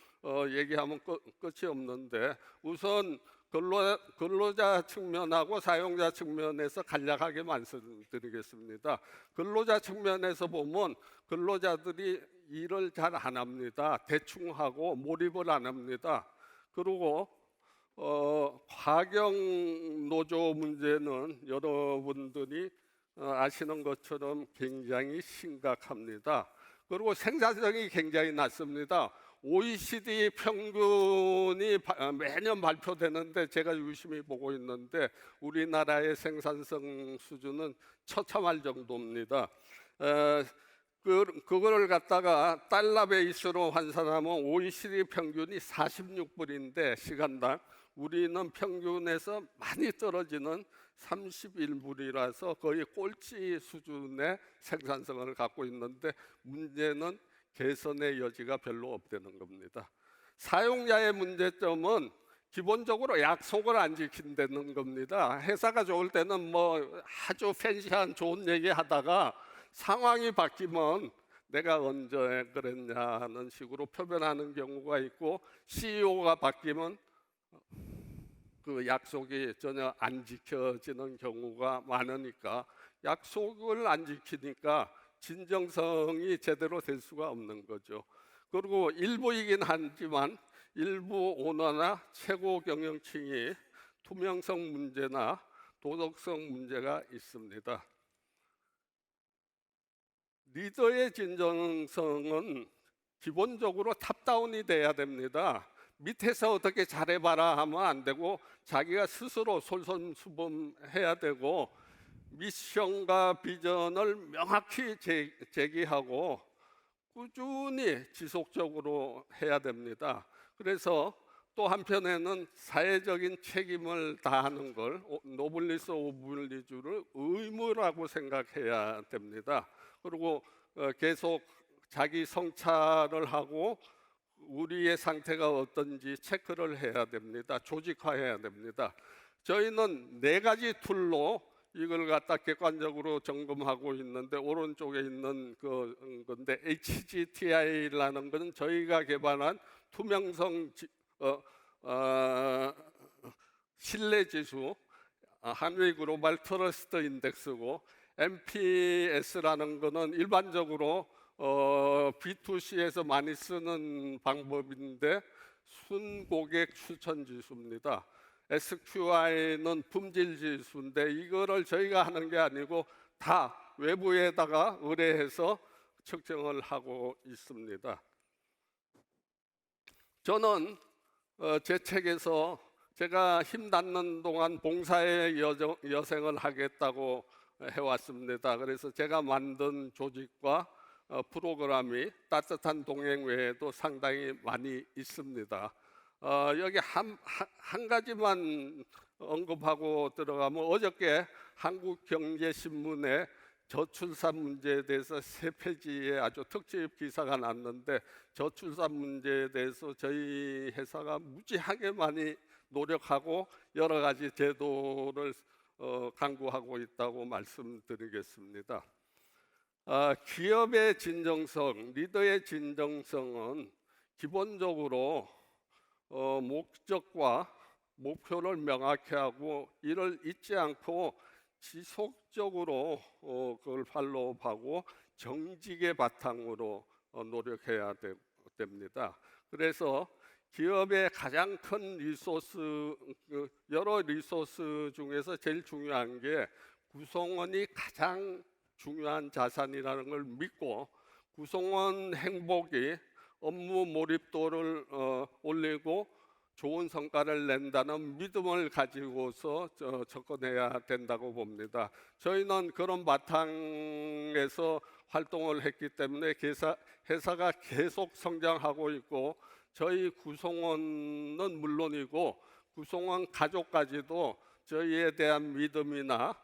얘기하면 끝이 없는데, 우선 근로자 측면하고 사용자 측면에서 간략하게 말씀드리겠습니다. 근로자 측면에서 보면 근로자들이 일을 잘 안 합니다. 대충 하고 몰입을 안 합니다. 그리고 과경 노조 문제는 여러분들이 아시는 것처럼 굉장히 심각합니다. 그리고 생산성이 굉장히 낮습니다. OECD 평균이 매년 발표되는데 제가 유심히 보고 있는데 우리나라의 생산성 수준은 처참할 정도입니다. 그거를 갖다가 달러 베이스로 환산하면 OECD 평균이 46불인데 시간당, 우리는 평균에서 많이 떨어지는 31불이라서 거의 꼴찌 수준의 생산성을 갖고 있는데, 문제는 개선의 여지가 별로 없다는 겁니다. 사용자의 문제점은 기본적으로 약속을 안 지킨다는 겁니다. 회사가 좋을 때는 뭐 아주 팬시한 좋은 얘기 하다가 상황이 바뀌면 내가 언제 그랬냐는 식으로 표현하는 경우가 있고, CEO가 바뀌면 그 약속이 전혀 안 지켜지는 경우가 많으니까, 약속을 안 지키니까 진정성이 제대로 될 수가 없는 거죠. 그리고 일부이긴 하지만 일부 오너나 최고 경영층이 투명성 문제나 도덕성 문제가 있습니다. 리더의 진정성은 기본적으로 탑다운이 돼야 됩니다. 밑에서 어떻게 잘해봐라 하면 안 되고, 자기가 스스로 솔선수범해야 되고, 미션과 비전을 명확히 제기하고 꾸준히 지속적으로 해야 됩니다. 그래서 또 한편에는 사회적인 책임을 다하는 걸 노블리스 오블리주를 의무라고 생각해야 됩니다. 그리고 계속 자기 성찰을 하고 우리의 상태가 어떤지 체크를 해야 됩니다. 조직화해야 됩니다. 저희는 4가지 툴로 이걸 갖다 객관적으로 점검하고 있는데, 오른쪽에 있는 건데 HGTI라는 것은 저희가 개발한 투명성 신뢰 지수, 한웨이 글로벌 트러스트 인덱스고, MPS라는 것은 일반적으로 B2C에서 많이 쓰는 방법인데 순고객 추천 지수입니다. SQI는 품질 지수인데 이거를 저희가 하는 게 아니고 다 외부에다가 의뢰해서 측정을 하고 있습니다. 저는 제 책에서 제가 힘 닿는 동안 봉사의 여생을 하겠다고 해왔습니다. 그래서 제가 만든 조직과 프로그램이 따뜻한 동행 외에도 상당히 많이 있습니다. 여기 한 가지만 언급하고 들어가면, 어저께 한국경제신문에 저출산 문제에 대해서 3페이지에 아주 특집 기사가 났는데, 저출산 문제에 대해서 저희 회사가 무지하게 많이 노력하고 여러 가지 제도를 강구하고 있다고 말씀드리겠습니다. 기업의 진정성, 리더의 진정성은 기본적으로 목적과 목표를 명확히 하고 이를 잊지 않고 지속적으로 그걸 팔로우하고 정직의 바탕으로 노력해야 됩니다. 그래서 기업의 가장 큰 리소스, 여러 리소스 중에서 제일 중요한 게 구성원이 가장 중요한 자산이라는 걸 믿고, 구성원 행복이 업무 몰입도를 올리고 좋은 성과를 낸다는 믿음을 가지고서 접근해야 된다고 봅니다. 저희는 그런 바탕에서 활동을 했기 때문에 회사가 계속 성장하고 있고, 저희 구성원은 물론이고 구성원 가족까지도 저희에 대한 믿음이나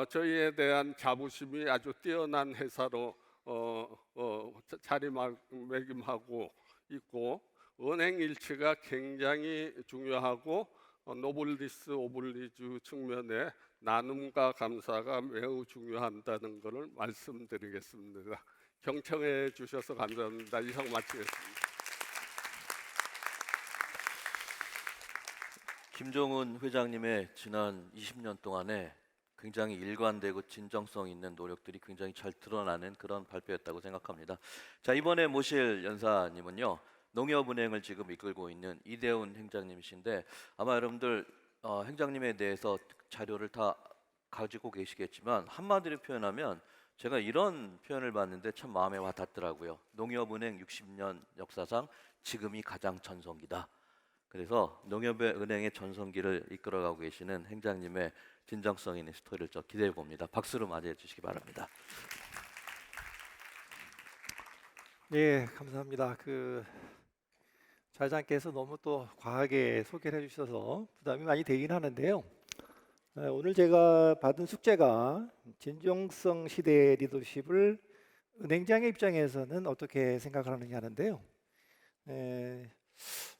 저희에 대한 자부심이 아주 뛰어난 회사로 자리매김하고 있고, 은행 일치가 굉장히 중요하고 노블리스 오블리주 측면에 나눔과 감사가 매우 중요하다는 것을 말씀드리겠습니다. 경청해 주셔서 감사합니다. 이상 마치겠습니다. 김종훈 회장님의 지난 20년 동안에 굉장히 일관되고 진정성 있는 노력들이 굉장히 잘 드러나는 그런 발표였다고 생각합니다. 자, 이번에 모실 연사님은요, 농협은행을 지금 이끌고 있는 이대훈 행장님이신데, 아마 여러분들 행장님에 대해서 자료를 다 가지고 계시겠지만 한마디로 표현하면 제가 이런 표현을 봤는데 참 마음에 와 닿더라고요. 농협은행 60년 역사상 지금이 가장 전성기다. 그래서 농협은행의 전성기를 이끌어가고 계시는 행장님의 진정성 있는 스토리를 좀 기대해 봅니다. 박수로 맞이해 주시기 바랍니다. 네, 감사합니다. 좌장께서 너무 또 과하게 소개를 해주셔서 부담이 많이 되긴 하는데요. 오늘 제가 받은 숙제가 진정성 시대의 리더십을 은행장의 입장에서는 어떻게 생각을 하느냐 하는데요.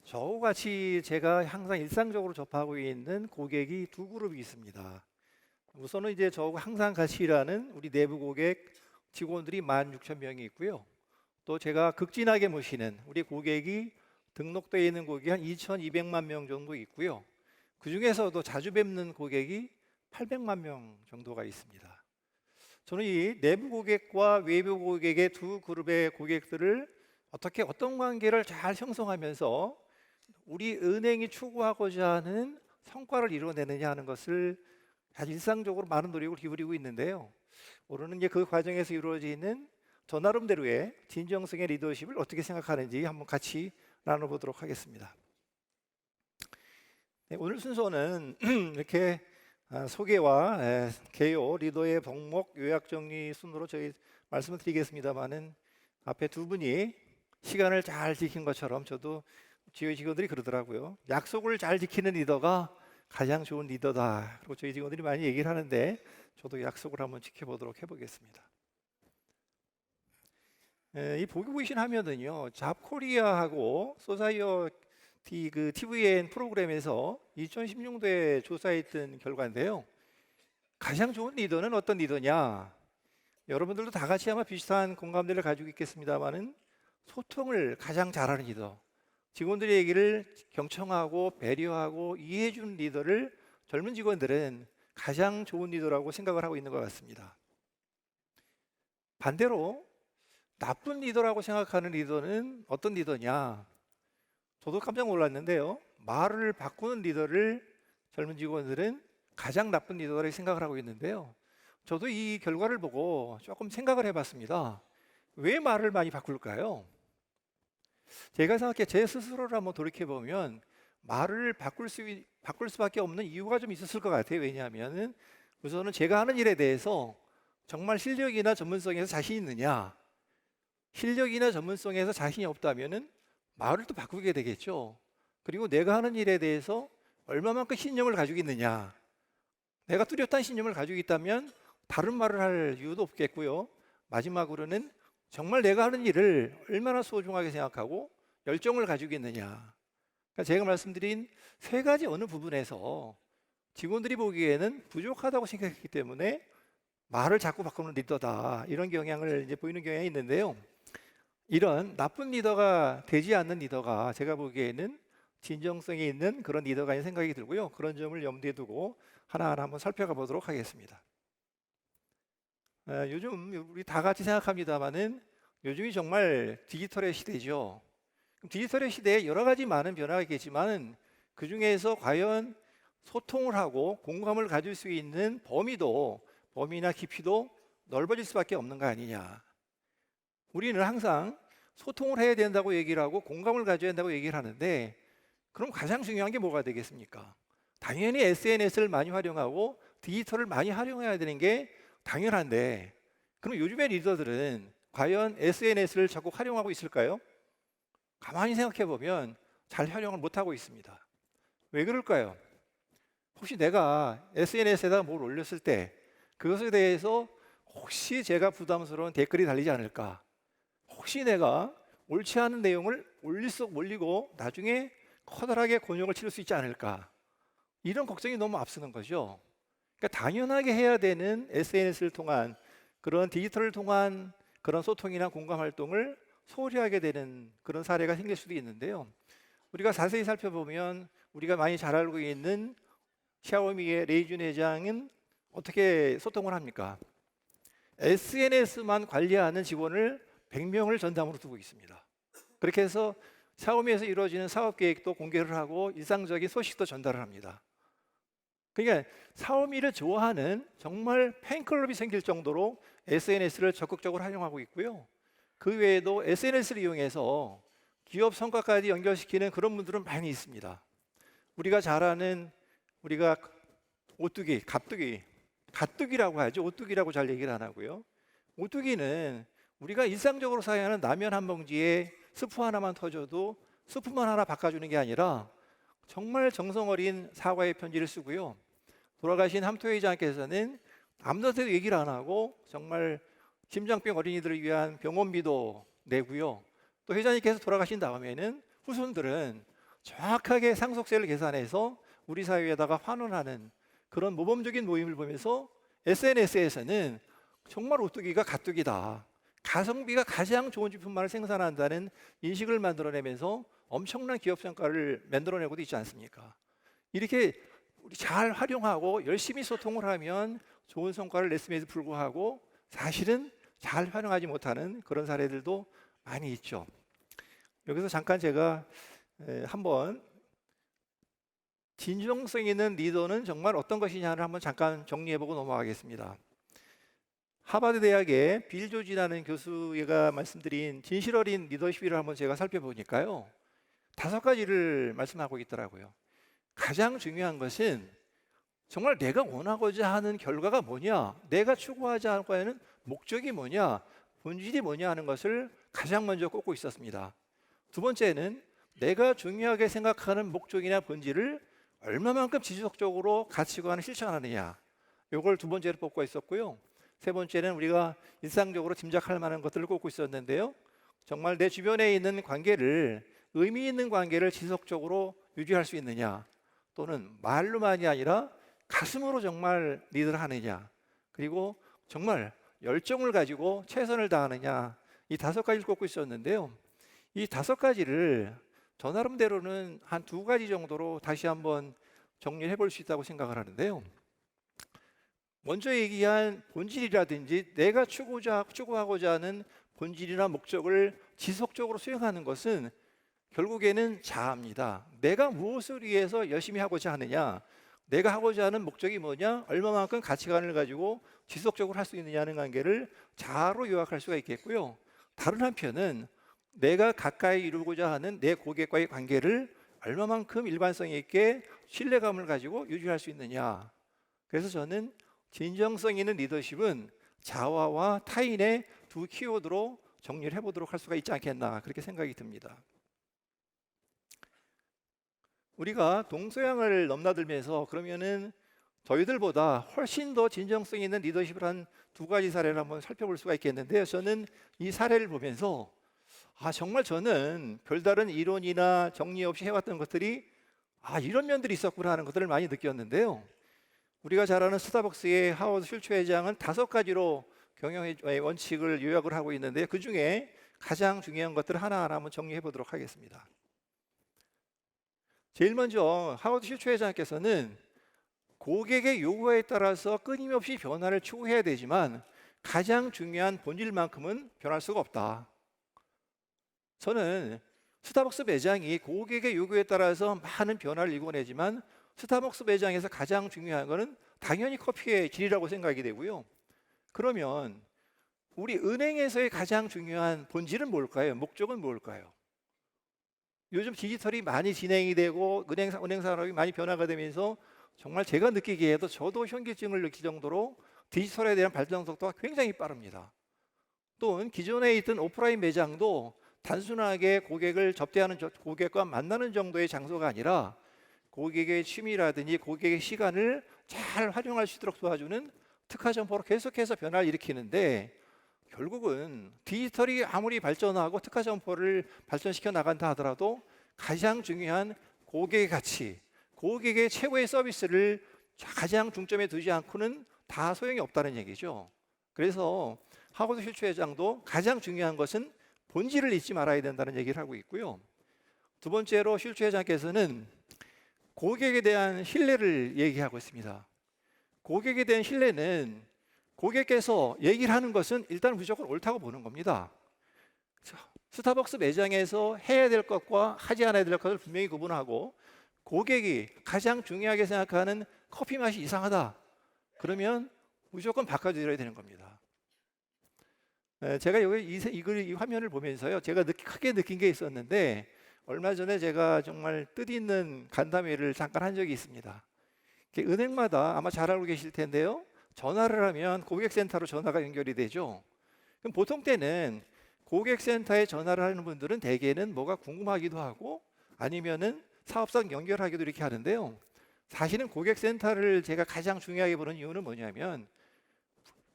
저와 같이 제가 항상 일상적으로 접하고 있는 고객이 2그룹이 있습니다. 우선은 이제 저하고 항상 같이 일하는 우리 내부 고객 직원들이 16,000명이 있고요. 또 제가 극진하게 모시는 우리 고객이 등록되어 있는 고객이 한 2,200만 명 정도 있고요. 그 중에서도 자주 뵙는 고객이 800만 명 정도가 있습니다. 저는 이 내부 고객과 외부 고객의 2그룹의 고객들을 어떤 관계를 잘 형성하면서 우리 은행이 추구하고자 하는 성과를 이뤄내느냐 하는 것을 아주 일상적으로 많은 노력을 기울이고 있는데요. 오늘은 이제 그 과정에서 이루어지는 저 나름대로의 진정성의 리더십을 어떻게 생각하는지 한번 같이 나눠보도록 하겠습니다. 네, 오늘 순서는 이렇게 소개와 개요, 리더의 덕목, 요약 정리 순으로 저희 말씀을 드리겠습니다만은 앞에 2분이 시간을 잘 지킨 것처럼 저도 저희 직원들이 그러더라고요. 약속을 잘 지키는 리더가 가장 좋은 리더다. 그리고 저희 직원들이 많이 얘기를 하는데 저도 약속을 한번 지켜보도록 해보겠습니다. 이 보기 보이신 화면은요, 잡코리아하고 소사이어티 그 TVN 프로그램에서 2016년도에 조사했던 결과인데요. 가장 좋은 리더는 어떤 리더냐? 여러분들도 다 같이 아마 비슷한 공감대를 가지고 있겠습니다만은 소통을 가장 잘하는 리더, 직원들의 얘기를 경청하고 배려하고 이해해주는 리더를 젊은 직원들은 가장 좋은 리더라고 생각을 하고 있는 것 같습니다. 반대로 나쁜 리더라고 생각하는 리더는 어떤 리더냐? 저도 깜짝 놀랐는데요. 말을 바꾸는 리더를 젊은 직원들은 가장 나쁜 리더라고 생각을 하고 있는데요. 저도 이 결과를 보고 조금 생각을 해봤습니다. 왜 말을 많이 바꿀까요? 제가 생각해 제 스스로를 한번 돌이켜보면 말을 바꿀 수밖에 없는 이유가 좀 있었을 것 같아요. 왜냐하면 우선은 제가 하는 일에 대해서 정말 실력이나 전문성에서 자신 있느냐, 실력이나 전문성에서 자신이 없다면은 말을 또 바꾸게 되겠죠. 그리고 내가 하는 일에 대해서 얼마만큼 신념을 가지고 있느냐, 내가 뚜렷한 신념을 가지고 있다면 다른 말을 할 이유도 없겠고요. 마지막으로는 정말 내가 하는 일을 얼마나 소중하게 생각하고 열정을 가지고 있느냐. 그러니까 제가 말씀드린 세 가지 어느 부분에서 직원들이 보기에는 부족하다고 생각했기 때문에 말을 자꾸 바꾸는 리더다, 이런 경향을 이제 보이는 경향이 있는데요. 이런 나쁜 리더가 되지 않는 리더가 제가 보기에는 진정성이 있는 그런 리더가 있는 생각이 들고요. 그런 점을 염두에 두고 하나하나 한번 살펴가 보도록 하겠습니다. 요즘 우리 다 같이 생각합니다만은 요즘이 정말 디지털의 시대죠. 디지털의 시대에 여러 가지 많은 변화가 있겠지만 그 중에서 과연 소통을 하고 공감을 가질 수 있는 범위나 깊이도 넓어질 수밖에 없는 거 아니냐. 우리는 항상 소통을 해야 된다고 얘기를 하고 공감을 가져야 된다고 얘기를 하는데, 그럼 가장 중요한 게 뭐가 되겠습니까? 당연히 SNS를 많이 활용하고 디지털을 많이 활용해야 되는 게 당연한데, 그럼 요즘의 리더들은 과연 SNS를 자꾸 활용하고 있을까요? 가만히 생각해 보면 잘 활용을 못하고 있습니다. 왜 그럴까요? 혹시 내가 SNS에다가 뭘 올렸을 때 그것에 대해서 혹시 제가 부담스러운 댓글이 달리지 않을까? 혹시 내가 옳지 않은 내용을 올리고 나중에 커다랗게 곤욕을 치를 수 있지 않을까? 이런 걱정이 너무 앞서는 거죠. 그러니까 당연하게 해야 되는 SNS를 통한 그런 디지털을 통한 그런 소통이나 공감 활동을 소홀히 하게 되는 그런 사례가 생길 수도 있는데요. 우리가 자세히 살펴보면 우리가 많이 잘 알고 있는 샤오미의 레이준 회장은 어떻게 소통을 합니까? SNS만 관리하는 직원을 100명을 전담으로 두고 있습니다. 그렇게 해서 샤오미에서 이루어지는 사업 계획도 공개를 하고 일상적인 소식도 전달을 합니다. 그러니까 샤오미를 좋아하는 정말 팬클럽이 생길 정도로 SNS를 적극적으로 활용하고 있고요. 그 외에도 SNS를 이용해서 기업 성과까지 연결시키는 그런 분들은 많이 있습니다. 우리가 잘 아는 우리가 오뚜기, 가뚜기라고 하죠. 오뚜기라고 잘 얘기를 안 하고요. 오뚜기는 우리가 일상적으로 사용하는 라면 한 봉지에 스프 하나만 터져도 스프만 하나 바꿔주는 게 아니라 정말 정성 어린 사과의 편지를 쓰고요. 돌아가신 함토 회장께서는 아무한테도 얘기를 안 하고 정말 심장병 어린이들을 위한 병원비도 내고요. 또 회장님께서 돌아가신 다음에는 후손들은 정확하게 상속세를 계산해서 우리 사회에다가 환원하는 그런 모범적인 모임을 보면서 SNS에서는 정말 오뚜기가 가뚜기다, 가성비가 가장 좋은 제품만을 생산한다는 인식을 만들어내면서 엄청난 기업 성과를 만들어내고도 있지 않습니까? 이렇게 우리 잘 활용하고 열심히 소통을 하면 좋은 성과를 냈음에도 불구하고 사실은 잘 활용하지 못하는 그런 사례들도 많이 있죠. 여기서 잠깐 제가 한번 진정성 있는 리더는 정말 어떤 것이냐를 한번 잠깐 정리해보고 넘어가겠습니다. 하버드 대학의 빌 조지라는 교수가 말씀드린 진실 어린 리더십을 한번 제가 살펴보니까요, 5가지를 말씀하고 있더라고요. 가장 중요한 것은 정말 내가 원하고자 하는 결과가 뭐냐, 내가 추구하자 하는 목적이 뭐냐, 본질이 뭐냐 하는 것을 가장 먼저 꼽고 있었습니다. 두 번째는 내가 중요하게 생각하는 목적이나 본질을 얼마만큼 지속적으로 가치관을 실천하느냐, 이걸 두 번째로 뽑고 있었고요. 세 번째는 우리가 일상적으로 짐작할 만한 것들을 꼽고 있었는데요. 정말 내 주변에 있는 관계를, 의미 있는 관계를 지속적으로 유지할 수 있느냐, 또는 말로만이 아니라 가슴으로 정말 리드를 하느냐, 그리고 정말 열정을 가지고 최선을 다하느냐, 이 5가지를 꼽고 있었는데요. 이 5가지를 저 나름대로는 한 2가지 정도로 다시 한번 정리해 볼 수 있다고 생각을 하는데요. 먼저 얘기한 본질이라든지 내가 추구하고자 하는 본질이나 목적을 지속적으로 수행하는 것은 결국에는 자아입니다. 내가 무엇을 위해서 열심히 하고자 하느냐, 내가 하고자 하는 목적이 뭐냐, 얼마만큼 가치관을 가지고 지속적으로 할 수 있느냐는 관계를 자아로 요약할 수가 있겠고요. 다른 한편은 내가 가까이 이루고자 하는 내 고객과의 관계를 얼마만큼 일관성 있게 신뢰감을 가지고 유지할 수 있느냐. 그래서 저는 진정성 있는 리더십은 자아와 타인의 2 키워드로 정리를 해보도록 할 수가 있지 않겠나, 그렇게 생각이 듭니다. 우리가 동서양을 넘나들면서 그러면은 저희들보다 훨씬 더 진정성 있는 리더십을 한 2가지 사례를 한번 살펴볼 수가 있겠는데요. 저는 이 사례를 보면서 정말 저는 별다른 이론이나 정리 없이 해왔던 것들이 이런 면들이 있었구나 하는 것들을 많이 느꼈는데요. 우리가 잘 아는 스타벅스의 하워드 슐츠 회장은 5가지로 경영의 원칙을 요약을 하고 있는데, 그 중에 가장 중요한 것들을 하나하나 한번 정리해 보도록 하겠습니다. 제일 먼저 하워드 슐츠 회장께서는 고객의 요구에 따라서 끊임없이 변화를 추구해야 되지만 가장 중요한 본질만큼은 변할 수가 없다. 저는 스타벅스 매장이 고객의 요구에 따라서 많은 변화를 일궈내지만 스타벅스 매장에서 가장 중요한 것은 당연히 커피의 질이라고 생각이 되고요. 그러면 우리 은행에서의 가장 중요한 본질은 뭘까요? 목적은 뭘까요? 요즘 디지털이 많이 진행이 되고 은행 산업이 많이 변화가 되면서 정말 제가 느끼기에도 저도 현기증을 느낄 정도로 디지털에 대한 발전 속도가 굉장히 빠릅니다. 또는 기존에 있던 오프라인 매장도 단순하게 고객을 접대하는 고객과 만나는 정도의 장소가 아니라 고객의 취미라든지 고객의 시간을 잘 활용할 수 있도록 도와주는 특화 점포로 계속해서 변화를 일으키는데, 결국은 디지털이 아무리 발전하고 특화 점포를 발전시켜 나간다 하더라도 가장 중요한 고객의 가치, 고객의 최고의 서비스를 가장 중점에 두지 않고는 다 소용이 없다는 얘기죠. 그래서 하워드 슐츠 회장도 가장 중요한 것은 본질을 잊지 말아야 된다는 얘기를 하고 있고요. 2번째로 슐츠 회장께서는 고객에 대한 신뢰를 얘기하고 있습니다. 고객에 대한 신뢰는 고객께서 얘기를 하는 것은 일단 무조건 옳다고 보는 겁니다. 스타벅스 매장에서 해야 될 것과 하지 않아야 될 것을 분명히 구분하고, 고객이 가장 중요하게 생각하는 커피 맛이 이상하다, 그러면 무조건 바꿔드려야 되는 겁니다. 제가 이 화면을 보면서요, 제가 크게 느낀 게 있었는데, 얼마 전에 제가 정말 뜻있는 간담회를 잠깐 한 적이 있습니다. 은행마다 아마 잘 알고 계실 텐데요, 전화를 하면 고객센터로 전화가 연결이 되죠. 그럼 보통 때는 고객센터에 전화를 하는 분들은 대개는 뭐가 궁금하기도 하고 아니면은 사업상 연결하기도 이렇게 하는데요. 사실은 고객센터를 제가 가장 중요하게 보는 이유는 뭐냐면,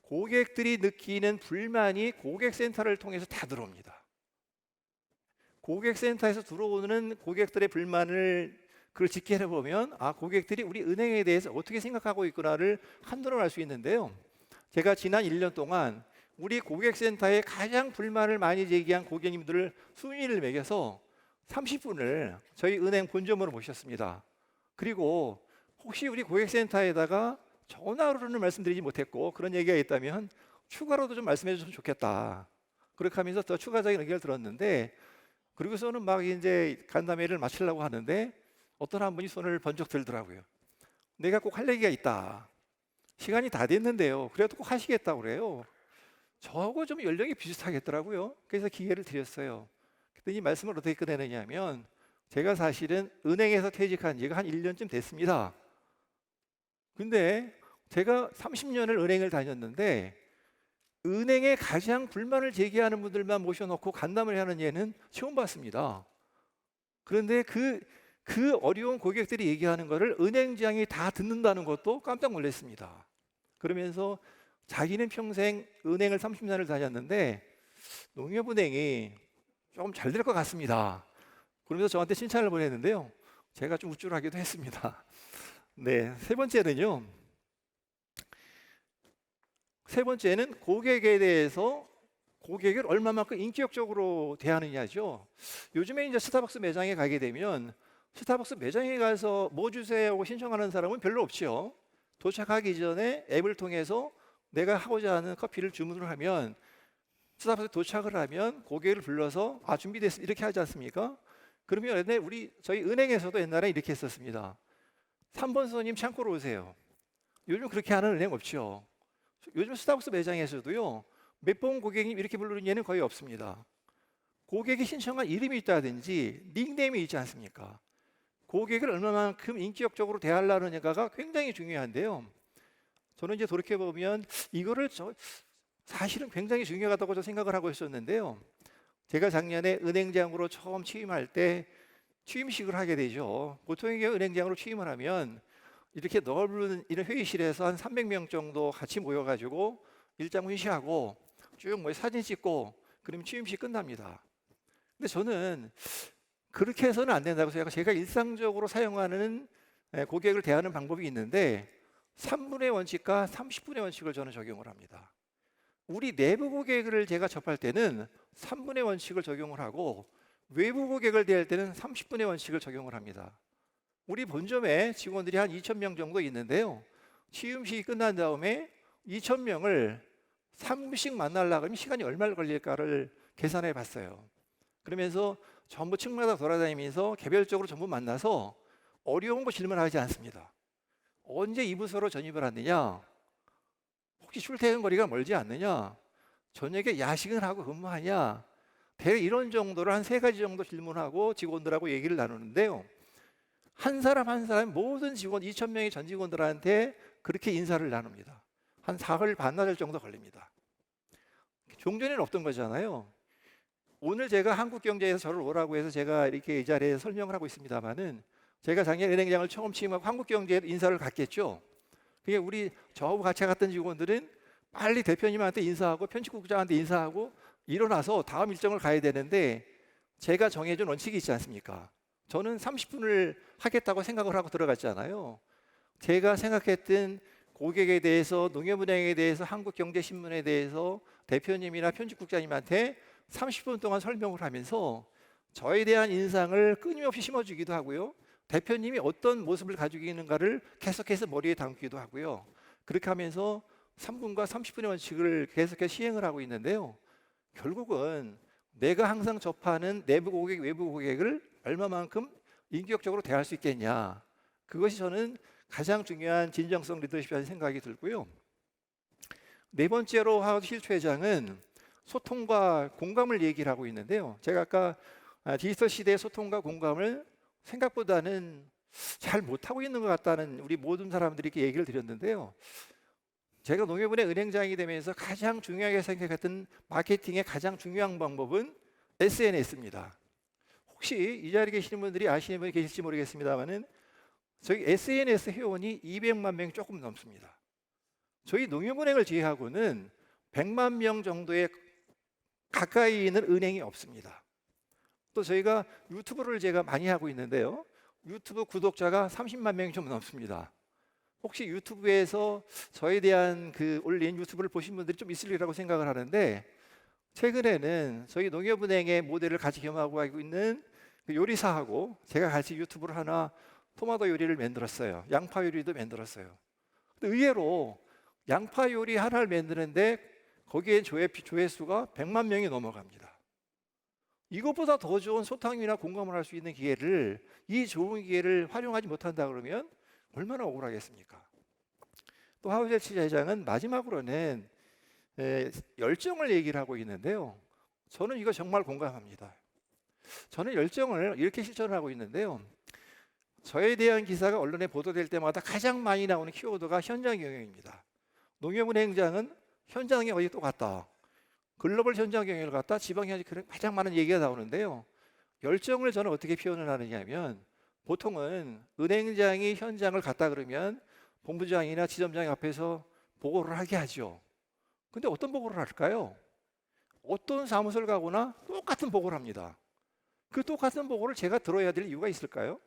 고객들이 느끼는 불만이 고객센터를 통해서 다 들어옵니다. 고객센터에서 들어오는 고객들의 불만을 그걸 직결해 보면 고객들이 우리 은행에 대해서 어떻게 생각하고 있구나를 한눈으로 알 수 있는데요. 제가 지난 1년 동안 우리 고객센터에 가장 불만을 많이 제기한 고객님들을 순위를 매겨서 30분을 저희 은행 본점으로 모셨습니다. 그리고 혹시 우리 고객센터에다가 전화로는 말씀드리지 못했고 그런 얘기가 있다면 추가로도 좀 말씀해 주셨으면 좋겠다. 그렇게 하면서 더 추가적인 의견을 들었는데, 그리고서는 막 이제 간담회를 마치려고 하는데 어떤 한 분이 손을 번쩍 들더라고요. 내가 꼭 할 얘기가 있다. 시간이 다 됐는데요. 그래도 꼭 하시겠다고 그래요. 저하고 좀 연령이 비슷하겠더라고요. 그래서 기회를 드렸어요. 그랬더니 말씀을 어떻게 끝내느냐면, 제가 사실은 은행에서 퇴직한 지가 한 1년쯤 됐습니다. 근데 제가 30년을 은행을 다녔는데 은행에 가장 불만을 제기하는 분들만 모셔놓고 간담을 하는 예는 처음 봤습니다. 그런데 그 어려운 고객들이 얘기하는 것을 은행장이 다 듣는다는 것도 깜짝 놀랐습니다. 그러면서 자기는 평생 은행을 30년을 다녔는데 농협은행이 조금 잘 될 것 같습니다. 그러면서 저한테 칭찬을 보냈는데요. 제가 좀 우쭐하기도 했습니다. 네, 세 번째는 고객에 대해서 고객을 얼마만큼 인격적으로 대하느냐죠. 요즘에 이제 스타벅스 매장에 가게 되면 스타벅스 매장에 가서 뭐 주세요 하고 신청하는 사람은 별로 없죠. 도착하기 전에 앱을 통해서 내가 하고자 하는 커피를 주문을 하면 스타벅스에 도착을 하면 고객을 불러서 준비됐습니다 이렇게 하지 않습니까? 그러면 저희 은행에서도 옛날에 이렇게 했었습니다. 3번 손님 창고로 오세요. 요즘 그렇게 하는 은행 없죠. 요즘 스타벅스 매장에서도요. 몇 번 고객님 이렇게 부르는 예는 거의 없습니다. 고객이 신청한 이름이 있다든지 닉네임이 있지 않습니까? 고객을 얼마만큼 인격적으로 대하려느냐가 굉장히 중요한데요. 저는 이제 돌이켜보면 이거를 사실은 굉장히 중요하다고 생각을 하고 있었는데요. 제가 작년에 은행장으로 처음 취임할 때 취임식을 하게 되죠. 보통 은행장으로 취임을 하면 이렇게 넓은 이런 회의실에서 한 300명 정도 같이 모여가지고 일장 훈시하고 쭉 사진 찍고 그러면 취임식 끝납니다. 근데 저는 그렇게 해서는 안 된다고 제가 일상적으로 사용하는 고객을 대하는 방법이 있는데 3분의 원칙과 30분의 원칙을 저는 적용을 합니다. 우리 내부 고객을 제가 접할 때는 3분의 원칙을 적용을 하고 외부 고객을 대할 때는 30분의 원칙을 적용을 합니다. 우리 본점에 직원들이 한 2,000명 정도 있는데요. 취임식이 끝난 다음에 2,000명을 3분씩 만나려고 하면 시간이 얼마나 걸릴까를 계산해 봤어요. 그러면서 전부 층마다 돌아다니면서 개별적으로 전부 만나서 어려운 거 질문하지 않습니다. 언제 이 부서로 전입을 하느냐? 혹시 출퇴근 거리가 멀지 않느냐? 저녁에 야식을 하고 근무하냐? 대략 이런 정도로 한 3가지 정도 질문하고 직원들하고 얘기를 나누는데요. 한 사람 한 사람 모든 직원 2,000명의 전 직원들한테 그렇게 인사를 나눕니다. 한 사흘 반나절 정도 걸립니다. 종전에는 없던 거잖아요. 오늘 제가 한국경제에서 저를 오라고 해서 제가 이렇게 이 자리에 설명을 하고 있습니다만은 제가 작년 은행장을 처음 취임하고 한국경제에 인사를 갔겠죠. 그게 우리 저하고 같이 갔던 직원들은 빨리 대표님한테 인사하고 편집국장한테 인사하고 일어나서 다음 일정을 가야 되는데 제가 정해준 원칙이 있지 않습니까? 저는 30분을 하겠다고 생각을 하고 들어갔잖아요. 제가 생각했던 고객에 대해서, 농협은행에 대해서, 한국경제신문에 대해서 대표님이나 편집국장님한테 30분 동안 설명을 하면서 저에 대한 인상을 끊임없이 심어주기도 하고요. 대표님이 어떤 모습을 가지고 있는가를 계속해서 머리에 담기도 하고요. 그렇게 하면서 3분과 30분의 원칙을 계속해서 시행을 하고 있는데요. 결국은 내가 항상 접하는 내부 고객, 외부 고객을 얼마만큼 인격적으로 대할 수 있겠냐. 그것이 저는 가장 중요한 진정성 리더십이라는 생각이 들고요. 네 번째로 하워드 힐트 회장은 소통과 공감을 얘기를 하고 있는데요. 제가 아까 디지털 시대의 소통과 공감을 생각보다는 잘 못하고 있는 것 같다는 우리 모든 사람들이 이렇게 얘기를 드렸는데요. 제가 농협은행 은행장이 되면서 가장 중요하게 생각했던 마케팅의 가장 중요한 방법은 SNS입니다. 혹시 이 자리에 계시는 분들이 아시는 분이 계실지 모르겠습니다만은 저희 SNS 회원이 200만 명이 조금 넘습니다. 저희 농협은행을 제외하고는 100만 명 정도의 가까이 있는 은행이 없습니다. 또 저희가 유튜브를 제가 많이 하고 있는데요. 유튜브 구독자가 30만 명이 좀 넘습니다. 혹시 유튜브에서 저에 대한 올린 유튜브를 보신 분들이 좀 있으리라고 생각을 하는데 최근에는 저희 농협은행의 모델을 같이 겸하고 있는 요리사하고 제가 같이 유튜브를 하나 토마토 요리를 만들었어요. 양파 요리도 만들었어요. 근데 의외로 양파 요리 하나를 만드는데 거기에 조회수가 100만 명이 넘어갑니다. 이것보다 더 좋은 소통이나 공감을 할 수 있는 기회를 이 좋은 기회를 활용하지 못한다 그러면 얼마나 억울하겠습니까? 또 하우젤 회장은 마지막으로는 열정을 얘기를 하고 있는데요. 저는 이거 정말 공감합니다. 저는 열정을 이렇게 실천을 하고 있는데요. 저에 대한 기사가 언론에 보도될 때마다 가장 많이 나오는 키워드가 현장 경영입니다. 농협은행장은 현장에 어디 또 갔다. 글로벌 현장 경영을 갔다. 지방 현장 가장 많은 얘기가 나오는데요. 열정을 저는 어떻게 표현을 하느냐면 보통은 은행장이 현장을 갔다 그러면 본부장이나 지점장 앞에서 보고를 하게 하죠. 근데 어떤 보고를 할까요? 어떤 사무소를 가거나 똑같은 보고를 합니다. 그 똑같은 보고를 제가 들어야 될 이유가 있을까요?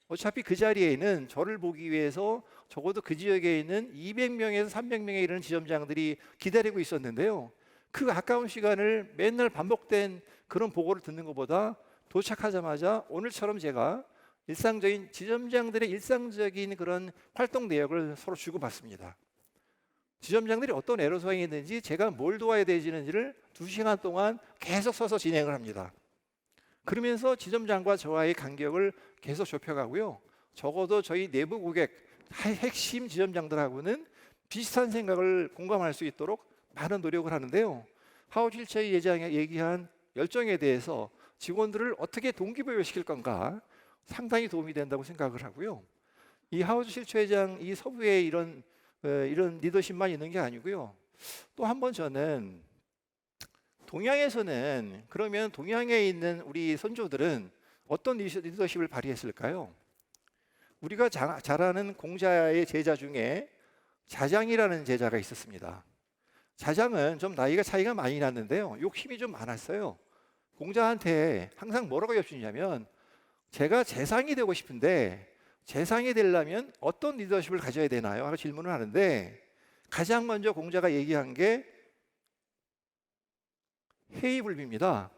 어차피 그 자리에는 저를 보기 위해서 적어도 그 지역에 있는 200명에서 300명에 이르는 지점장들이 기다리고 있었는데요. 그 아까운 시간을 맨날 반복된 그런 보고를 듣는 것보다 도착하자마자 오늘처럼 제가 일상적인 지점장들의 일상적인 그런 활동 내역을 서로 주고받습니다. 지점장들이 어떤 애로사항이 있는지, 제가 뭘 도와야 되는지를 2시간 동안 계속 서서 진행을 합니다. 그러면서 지점장과 저와의 간격을 계속 좁혀가고요. 적어도 저희 내부 고객 핵심 지점장들하고는 비슷한 생각을 공감할 수 있도록 많은 노력을 하는데요. 하우스 휠체어 예장에 얘기한 열정에 대해서 직원들을 어떻게 동기부여시킬 건가 상당히 도움이 된다고 생각을 하고요. 이 하우스 휠체어 회장 이 서부에 이런 리더십만 있는 게 아니고요. 또 한 번 저는 동양에서는 그러면 동양에 있는 우리 선조들은 어떤 리더십을 발휘했을까요? 우리가 잘 아는 공자의 제자 중에 자장이라는 제자가 있었습니다. 자장은 좀 나이가 차이가 많이 났는데요. 욕심이 좀 많았어요. 공자한테 항상 뭐라고 여쭈냐면, 제가 재상이 되고 싶은데 재상이 되려면 어떤 리더십을 가져야 되나요? 하고 질문을 하는데, 가장 먼저 공자가 얘기한 게 회의불비입니다.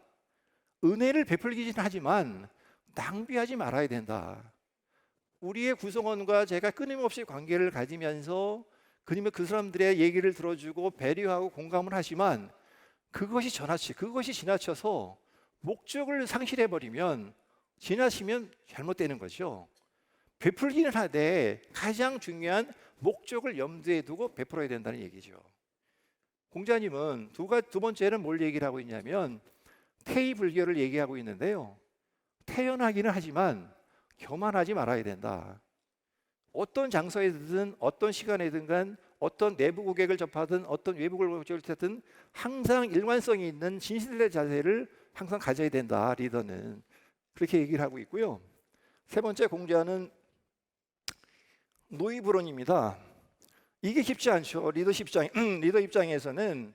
은혜를 베풀기는 하지만 낭비하지 말아야 된다. 우리의 구성원과 제가 끊임없이 관계를 가지면서 그 사람들의 얘기를 들어주고 배려하고 공감을 하지만 그것이 지나쳐서 목적을 상실해버리면, 지나치면 잘못되는 거죠. 베풀기는 하되 가장 중요한 목적을 염두에 두고 베풀어야 된다는 얘기죠. 공자님은 두 번째는 뭘 얘기를 하고 있냐면 태의불교를 얘기하고 있는데요. 태연하기는 하지만 교만하지 말아야 된다. 어떤 장소에든 어떤 시간에든 간 어떤 내부 고객을 접하든 어떤 외부 고객을 접하든 항상 일관성이 있는 진실의 자세를 항상 가져야 된다. 리더는 그렇게 얘기를 하고 있고요. 세 번째 공자는 노이브론입니다. 이게 쉽지 않죠. 리더 입장에서는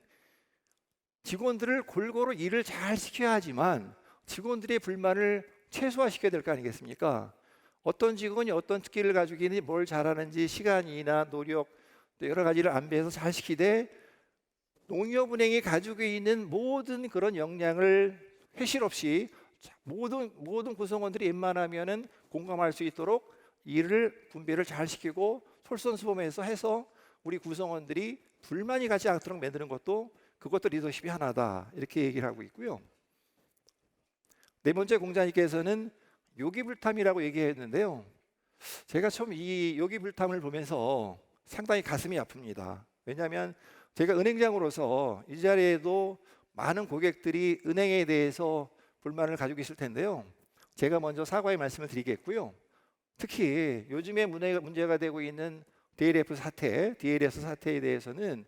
직원들을 골고루 일을 잘 시켜야 하지만 직원들의 불만을 최소화시켜야 될 거 아니겠습니까? 어떤 직원이 어떤 특기를 가지고 있는지, 뭘 잘하는지 시간이나 노력 또 여러 가지를 안배해서 잘 시키되, 농협은행이 가지고 있는 모든 그런 역량을 회실 없이 모든 구성원들이 웬만하면은 공감할 수 있도록 일을 분배를 잘 시키고 솔선수범해서 해서 우리 구성원들이 불만이 가지 않도록 만드는 그것도 리더십이 하나다. 이렇게 얘기를 하고 있고요. 네 번째 공자님께서는 요기불탐이라고 얘기했는데요. 제가 처음 이 요기불탐을 보면서 상당히 가슴이 아픕니다. 왜냐하면 제가 은행장으로서 이 자리에도 많은 고객들이 은행에 대해서 불만을 가지고 있을 텐데요. 제가 먼저 사과의 말씀을 드리겠고요. 특히 요즘에 문제가 되고 있는 DLS 사태에 대해서는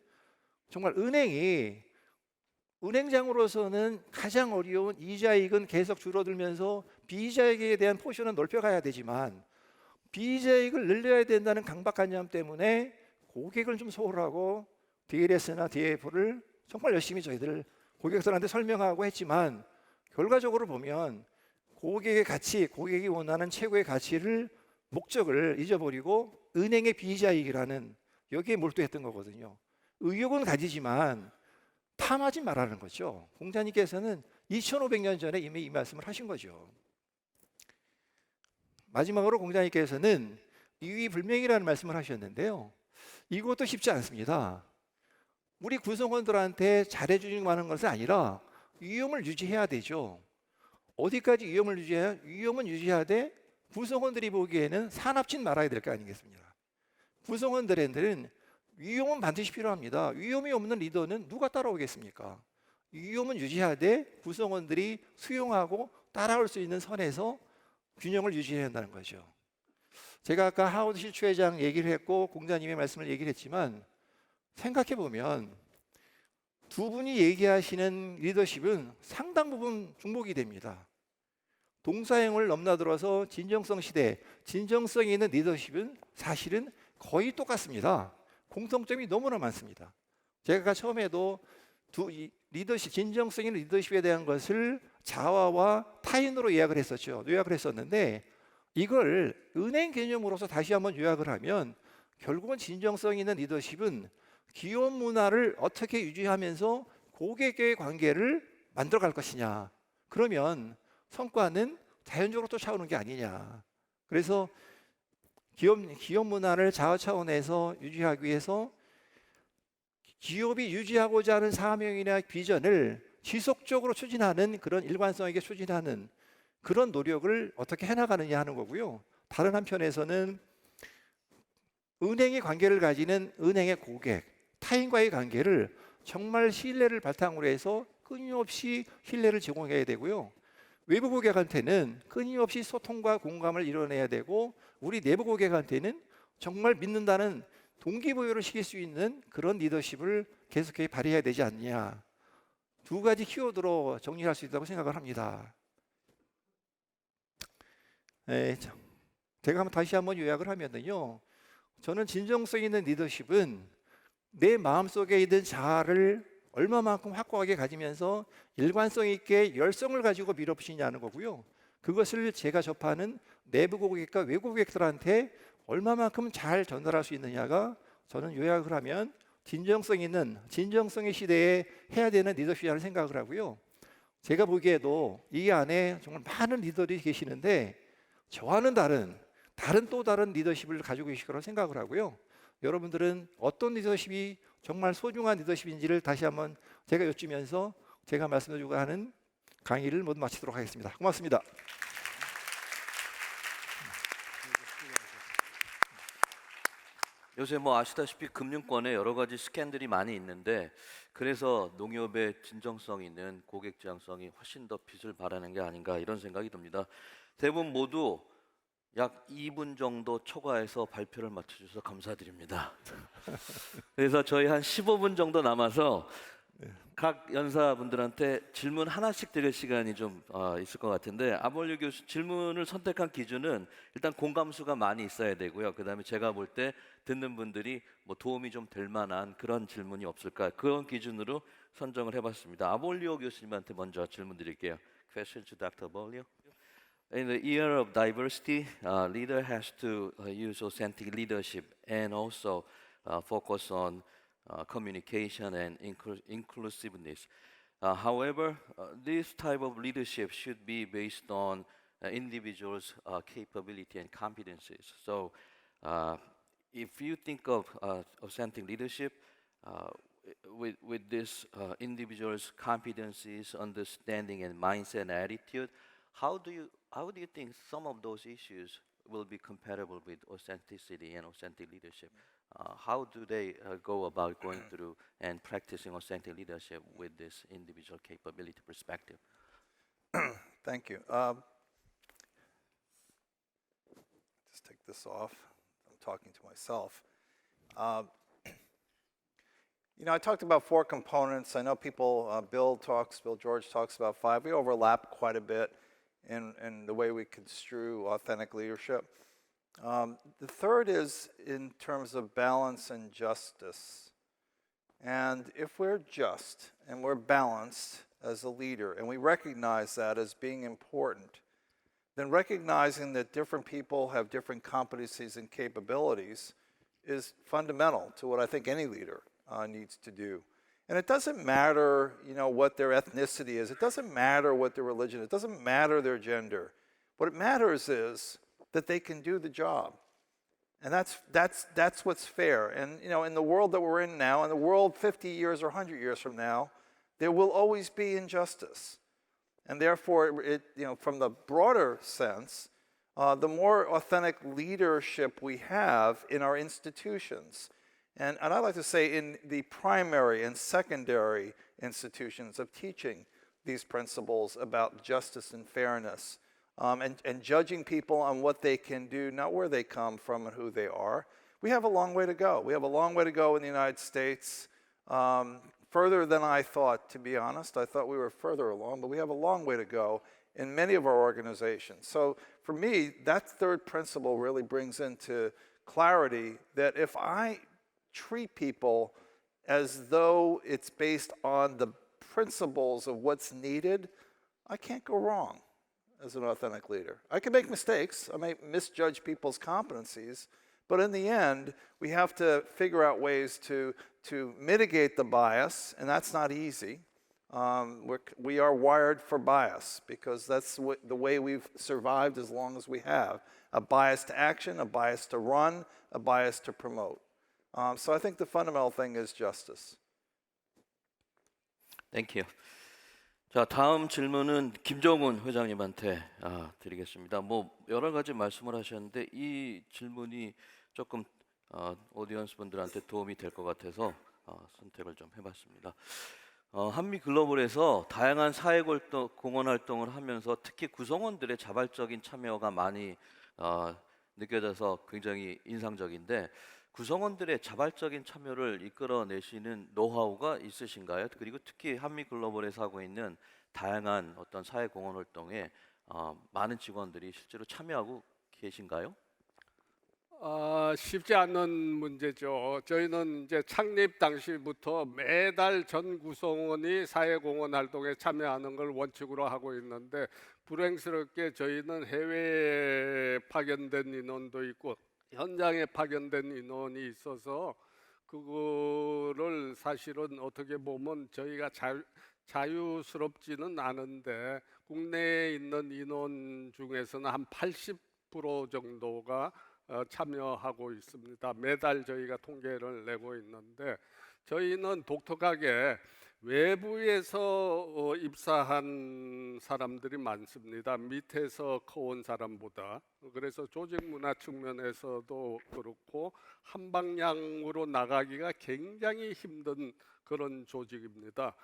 정말 은행장으로서는 가장 어려운 이자익은 계속 줄어들면서 비이자익에 대한 포션은 넓혀가야 되지만, 비이자익을 늘려야 된다는 강박관념 때문에 고객을 좀 소홀하고 DLS나 DF를 정말 열심히 저희들 고객들한테 설명하고 했지만, 결과적으로 보면 고객의 가치, 고객이 원하는 최고의 가치를, 목적을 잊어버리고 은행의 비이자익이라는 여기에 몰두했던 거거든요. 의욕은 가지지만 탐하지 말라는 거죠. 공자님께서는 2500년 전에 이미 이 말씀을 하신 거죠. 마지막으로 공자님께서는 이위불명이라는 말씀을 하셨는데요. 이것도 쉽지 않습니다. 우리 구성원들한테 잘해주는 것은 아니라 위험을 유지해야 되죠. 어디까지 위험을 유지해야? 위험은 유지하되 구성원들이 보기에는 사납진 말아야 될 거 아니겠습니까? 구성원들한테는 위험은 반드시 필요합니다. 위험이 없는 리더는 누가 따라오겠습니까? 위험은 유지하되 구성원들이 수용하고 따라올 수 있는 선에서 균형을 유지해야 한다는 거죠. 제가 아까 하우드 실추 회장 얘기를 했고 공자님의 말씀을 얘기를 했지만, 생각해 보면 두 분이 얘기하시는 리더십은 상당 부분 중복이 됩니다. 동사형을 넘나들어서 진정성 시대, 진정성이 있는 리더십은 사실은 거의 똑같습니다. 공통점이 너무나 많습니다. 제가 처음에도 리더십, 진정성 있는 리더십에 대한 것을 자아와 타인으로 요약을 했었죠. 요약을 했었는데 이걸 은행 개념으로서 다시 한번 요약을 하면 결국은 진정성 있는 리더십은 기업 문화를 어떻게 유지하면서 고객과의 관계를 만들어갈 것이냐. 그러면 성과는 자연적으로 쫓아오는 게 아니냐. 그래서 기업 문화를 자아 차원에서 유지하기 위해서 기업이 유지하고자 하는 사명이나 비전을 지속적으로 추진하는 그런 일관성 있게 추진하는 그런 노력을 어떻게 해나가느냐 하는 거고요. 다른 한편에서는 은행의 관계를 가지는 은행의 고객, 타인과의 관계를 정말 신뢰를 바탕으로 해서 끊임없이 신뢰를 제공해야 되고요. 외부 고객한테는 끊임없이 소통과 공감을 이뤄내야 되고 우리 내부 고객한테는 정말 믿는다는 동기부여를 시킬 수 있는 그런 리더십을 계속해서 발휘해야 되지 않느냐. 두 가지 키워드로 정리할 수 있다고 생각을 합니다. 제가 다시 한번 요약을 하면요. 저는 진정성 있는 리더십은 내 마음속에 있는 자아를 얼마만큼 확고하게 가지면서 일관성 있게 열성을 가지고 밀어붙이냐는 거고요. 그것을 제가 접하는 내부 고객과 외부 고객들한테 얼마만큼 잘 전달할 수 있느냐가 저는 요약을 하면 진정성 있는 진정성의 시대에 해야 되는 리더십이라는 생각을 하고요. 제가 보기에도 이 안에 정말 많은 리더들이 계시는데 저와는 다른 또 다른 리더십을 가지고 계실 거라고 생각을 하고요. 여러분들은 어떤 리더십이 정말 소중한 리더십인지를 다시 한번 제가 여쭈면서 제가 말씀드리고 하는 강의를 모두 마치도록 하겠습니다. 고맙습니다. 요새 뭐 아시다시피 금융권에 여러 가지 스캔들이 많이 있는데 그래서 농협의 진정성 있는 고객 지향성이 훨씬 더 빛을 발하는 게 아닌가 이런 생각이 듭니다. 대부분 모두 약 2분 정도 초과해서 발표를 마쳐주셔서 감사드립니다. 그래서 저희 한 15분 정도 남아서 각 연사분들한테 질문 하나씩 드릴 시간이 좀 있을 것 같은데 아볼류 교수 질문을 선택한 기준은 일단 공감수가 많이 있어야 되고요. 그다음에 제가 볼 때 듣는 분들이 뭐 도움이 좀 될 만한 그런 질문이 없을까 그런 기준으로 선정을 해봤습니다. 아볼리오 교수님한테 먼저 질문 드릴게요. Question to Dr. Abolio. In the era of diversity, leader has to use authentic leadership and also focus on communication and inclusiveness. However, this type of leadership should be based on individuals' capability and competencies. So, if you think of authentic leadership with this individual's competencies, understanding, and mindset and attitude, how do you think some of those issues will be compatible with authenticity and authentic leadership? How do they go about going through and practicing authentic leadership with this individual capability perspective? Thank you. Just take this off. I'm talking to myself. I talked about 4 components. I know people, Bill George talks about 5. We overlap quite a bit in the way we construe authentic leadership. The third is in terms of balance and justice. And if we're just and we're balanced as a leader, and we recognize that as being important, then recognizing that different people have different competencies and capabilities is fundamental to what I think any leader needs to do. And it doesn't matter, what their ethnicity is. It doesn't matter what their religion is. It doesn't matter their gender. What it matters is that they can do the job. And that's what's fair. And, in the world that we're in now, in the world 50 years or 100 years from now, there will always be injustice. And therefore, from the broader sense, the more authentic leadership we have in our institutions, and I like to say in the primary and secondary institutions of teaching these principles about justice and fairness, and judging people on what they can do, not where they come from and who they are. We have a long way to go. We have a long way to go in the United States, further than I thought, to be honest. I thought we were further along, but we have a long way to go in many of our organizations. So for me, that third principle really brings into clarity that if I treat people as though it's based on the principles of what's needed, I can't go wrong as an authentic leader. I can make mistakes. I may misjudge people's competencies, but in the end, we have to figure out ways to mitigate the bias, and that's not easy. We are wired for bias because that's the way we've survived as long as we have. A bias to action, a bias to run, a bias to promote. So I think the fundamental thing is justice. 땡큐. 자, 다음 질문은 김정훈 회장님한테 드리겠습니다. 뭐 여러 가지 말씀을 하셨는데 이 질문이 조금 오디언스 분들한테 도움이 될 것 같아서 선택을 좀 해봤습니다. 한미 글로벌에서 다양한 공헌 활동을 하면서 특히 구성원들의 자발적인 참여가 많이 느껴져서 굉장히 인상적인데 구성원들의 자발적인 참여를 이끌어내시는 노하우가 있으신가요? 그리고 특히 한미 글로벌에서 하고 있는 다양한 어떤 사회 공헌 활동에 많은 직원들이 실제로 참여하고 계신가요? 쉽지 않은 문제죠. 저희는 이제 창립 당시부터 매달 전 구성원이 사회공헌 활동에 참여하는 걸 원칙으로 하고 있는데 불행스럽게 저희는 해외에 파견된 인원도 있고 현장에 파견된 인원이 있어서 그거를 사실은 어떻게 보면 저희가 자유스럽지는 않은데 국내에 있는 인원 중에서는 한 80% 정도가 참여하고 있습니다. 매달 저희가 통계를 내고 있는데 저희는 독특하게 외부에서 입사한 사람들이 많습니다. 밑에서 커온 사람보다. 그래서 조직 문화 측면에서도 그렇고 한 방향으로 나가기가 굉장히 힘든 그런 조직입니다.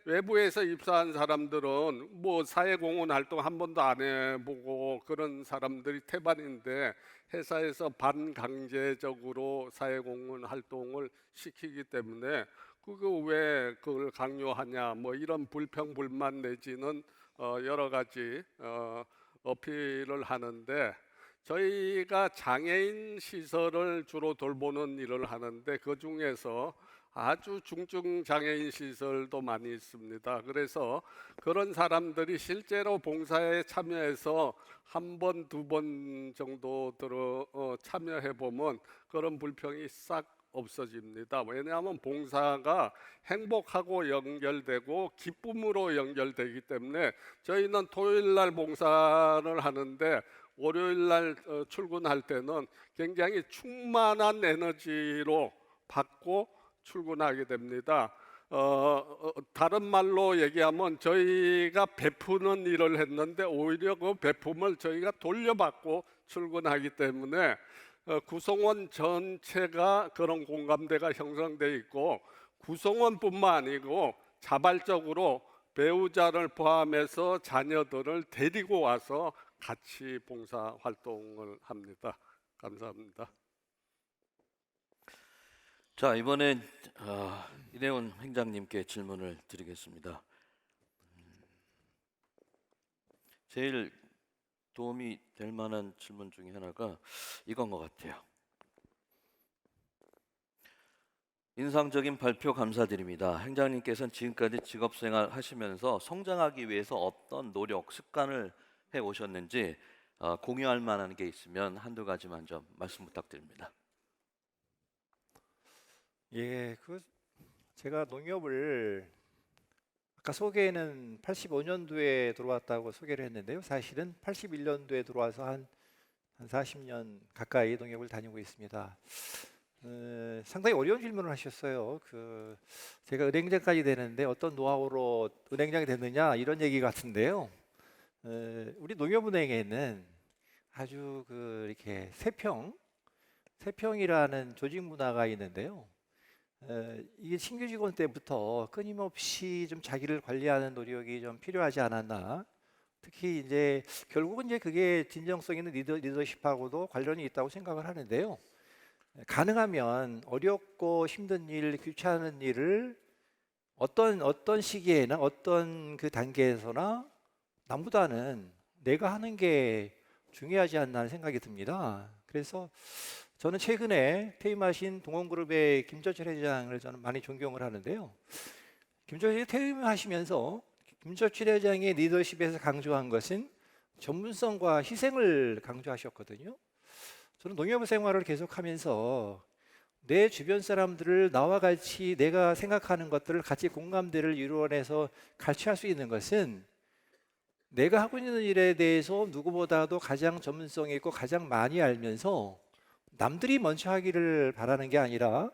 외부에서 입사한 사람들은 뭐 사회공헌 활동 한 번도 안 해보고 그런 사람들이 태반인데 회사에서 반강제적으로 사회공헌 활동을 시키기 때문에 왜 그걸 강요하냐 뭐 이런 불평불만 내지는 여러 가지 어필을 하는데 저희가 장애인 시설을 주로 돌보는 일을 하는데 그 중에서 아주 중증 장애인 시설도 많이 있습니다. 그래서 그런 사람들이 실제로 봉사에 참여해서 한 번, 두 번 정도 참여해 보면 그런 불평이 싹 없어집니다. 왜냐하면 봉사가 행복하고 연결되고 기쁨으로 연결되기 때문에 저희는 토요일 날 봉사를 하는데 월요일 날 출근할 때는 굉장히 충만한 에너지로 받고 출근하게 됩니다. 다른 말로 얘기하면 저희가 베푸는 일을 했는데 오히려 그 베품을 저희가 돌려받고 출근하기 때문에 구성원 전체가 그런 공감대가 형성돼 있고 구성원뿐만 아니고 자발적으로 배우자를 포함해서 자녀들을 데리고 와서 같이 봉사 활동을 합니다. 감사합니다. 자, 이번엔 이대훈 행장님께 질문을 드리겠습니다. 제일 도움이 될 만한 질문 중에 하나가 이건 것 같아요. 인상적인 발표 감사드립니다. 행장님께서는 지금까지 직업생활 하시면서 성장하기 위해서 어떤 노력, 습관을 해오셨는지 공유할 만한 게 있으면 한두 가지만 좀 말씀 부탁드립니다. 예, 제가 농협을 아까 소개는 85년도에 들어왔다고 소개를 했는데요. 사실은 81년도에 들어와서 한 40년 가까이 농협을 다니고 있습니다. 상당히 어려운 질문을 하셨어요. 제가 은행장까지 되는데 어떤 노하우로 은행장이 됐느냐 이런 얘기 같은데요. 우리 농협은행에는 아주 이렇게 세평이라는 조직 문화가 있는데요. 이게 신규 직원 때부터 끊임없이 좀 자기를 관리하는 노력이 좀 필요하지 않았나. 특히 이제 결국은 이제 그게 진정성 있는 리더십하고도 관련이 있다고 생각을 하는데요. 가능하면 어렵고 힘든 일, 귀찮은 일을 어떤 시기에나 어떤 그 단계에서나 남보다는 내가 하는 게 중요하지 않나 하는 생각이 듭니다. 그래서 저는 최근에 퇴임하신 동원그룹의 김철철 회장을 저는 많이 존경을 하는데요. 김철철 회장이 퇴임하시면서 김철철 회장의 리더십에서 강조한 것은 전문성과 희생을 강조하셨거든요. 저는 농협 생활을 계속하면서 내 주변 사람들을 나와 같이 내가 생각하는 것들을 같이 공감대를 이루어내서 같이 할 수 있는 것은 내가 하고 있는 일에 대해서 누구보다도 가장 전문성 있고 가장 많이 알면서 남들이 먼저 하기를 바라는 게 아니라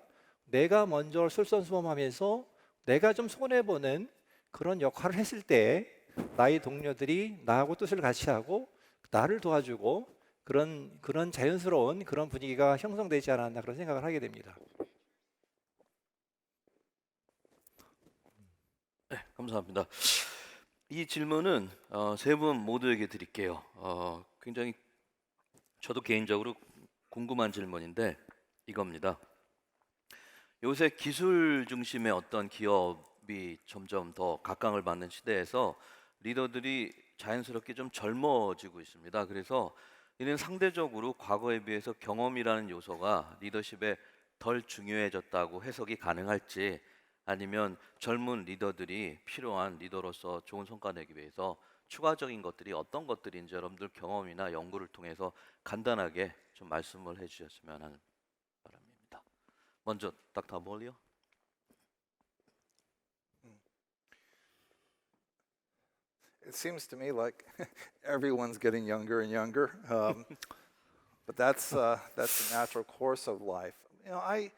내가 먼저 솔선수범하면서 내가 좀 손해보는 그런 역할을 했을 때 나의 동료들이 나하고 뜻을 같이 하고 나를 도와주고 그런 자연스러운 그런 분위기가 형성되지 않았나 그런 생각을 하게 됩니다. 네, 감사합니다. 이 질문은 세 분 모두에게 드릴게요. 굉장히 저도 개인적으로 궁금한 질문인데 이겁니다. 요새 기술 중심의 어떤 기업이 점점 더 각광을 받는 시대에서 리더들이 자연스럽게 좀 젊어지고 있습니다. 그래서 이는 상대적으로 과거에 비해서 경험이라는 요소가 리더십에 덜 중요해졌다고 해석이 가능할지, 아니면 젊은 리더들이 필요한 리더로서 좋은 성과 내기 위해서 추가적인 것들이 어떤 것들인지 여러분들 경험이나 연구를 통해서 간단하게 좀 말씀을 해주셨으면 하는 바람입니다. 먼저 닥터 몰리오. It seems to me like everyone's getting younger and younger, but that's the natural course of life. You know, I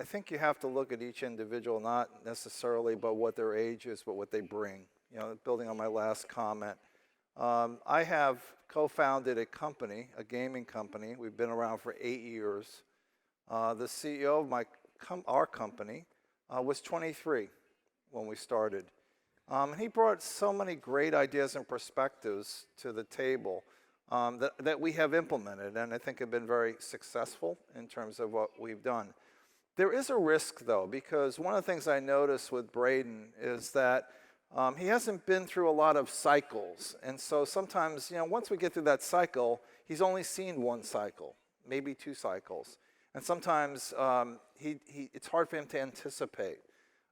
think you have to look at each individual, not necessarily about what their age is, but what they bring. You know, building on my last comment, I have co-founded a company, a gaming company. We've been around for 8 years. The CEO of our company was 23 when we started. And he brought so many great ideas and perspectives to the table that we have implemented, and I think have been very successful in terms of what we've done. There is a risk, though, because one of the things I noticed with Braden is that he hasn't been through a lot of cycles. And so sometimes, you know, once we get through that cycle, he's only seen one cycle, maybe 2 cycles. And sometimes it's hard for him to anticipate.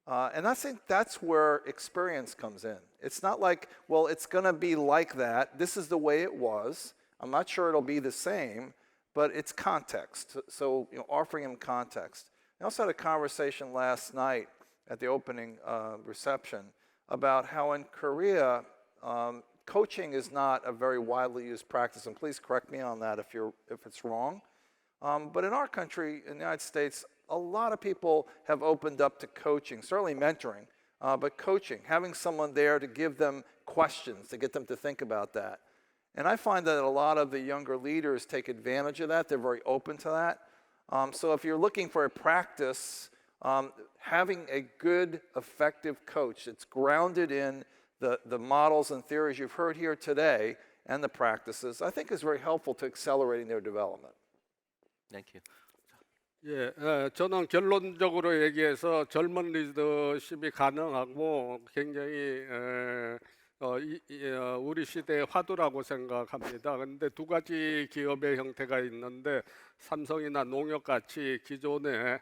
And I think that's where experience comes in. It's not like, well, it's going to be like that. This is the way it was. I'm not sure it'll be the same, but it's context. So, you know, offering him context. I also had a conversation last night at the opening reception about how in Korea, coaching is not a very widely used practice. And please correct me on that if it's wrong. But in our country, in the United States, a lot of people have opened up to coaching, certainly mentoring, but coaching, having someone there to give them questions, to get them to think about that. And I find that a lot of the younger leaders take advantage of that. They're very open to that. So if you're looking for a practice, having a good, effective coach that's grounded in the models and theories you've heard here today and the practices, I think is very helpful to accelerating their development. Thank you. 예, 저는 결론적으로 얘기해서 젊은 리더십이 가능하고 굉장히 우리 시대의 화두라고 생각합니다. 그런데 2가지 기업의 형태가 있는데 삼성이나 농협같이 기존에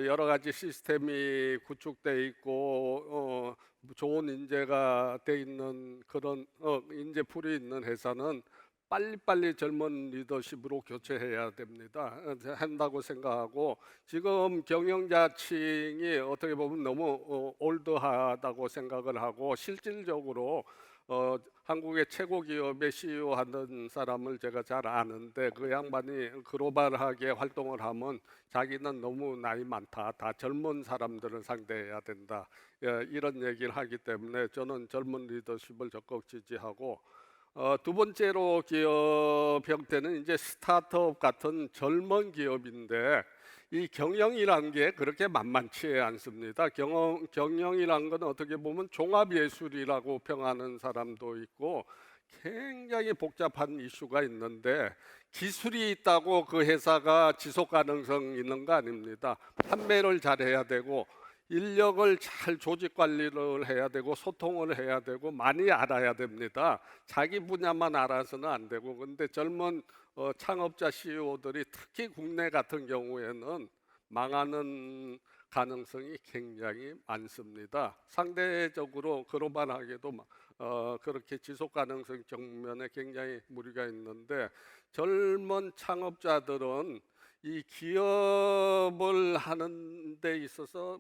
여러 가지 시스템이 구축돼 있고 좋은 인재가 돼 있는 그런 인재풀이 있는 회사는 빨리빨리 젊은 리더십으로 교체해야 됩니다. 한다고 생각하고 지금 경영자층이 어떻게 보면 너무 올드하다고 생각을 하고 실질적으로 한국의 최고 기업의 CEO 하는 사람을 제가 잘 아는데 그 양반이 글로벌하게 활동을 하면 자기는 너무 나이 많다. 다 젊은 사람들을 상대해야 된다. 이런 얘기를 하기 때문에 저는 젊은 리더십을 적극 지지하고 2번째로 기업 형태는 이제 스타트업 같은 젊은 기업인데 이 경영이란 게 그렇게 만만치 않습니다. 경영이란 건 어떻게 보면 종합예술이라고 평하는 사람도 있고 굉장히 복잡한 이슈가 있는데 기술이 있다고 그 회사가 지속 가능성 있는 거 아닙니다. 판매를 잘해야 되고 인력을 잘 조직 관리를 해야 되고 소통을 해야 되고 많이 알아야 됩니다. 자기 분야만 알아서는 안 되고. 근데 젊은 창업자 CEO들이 특히 국내 같은 경우에는 망하는 가능성이 굉장히 많습니다. 상대적으로 글로벌하게도 그렇게 지속 가능성 측면에 굉장히 무리가 있는데, 젊은 창업자들은 이 기업을 하는 데 있어서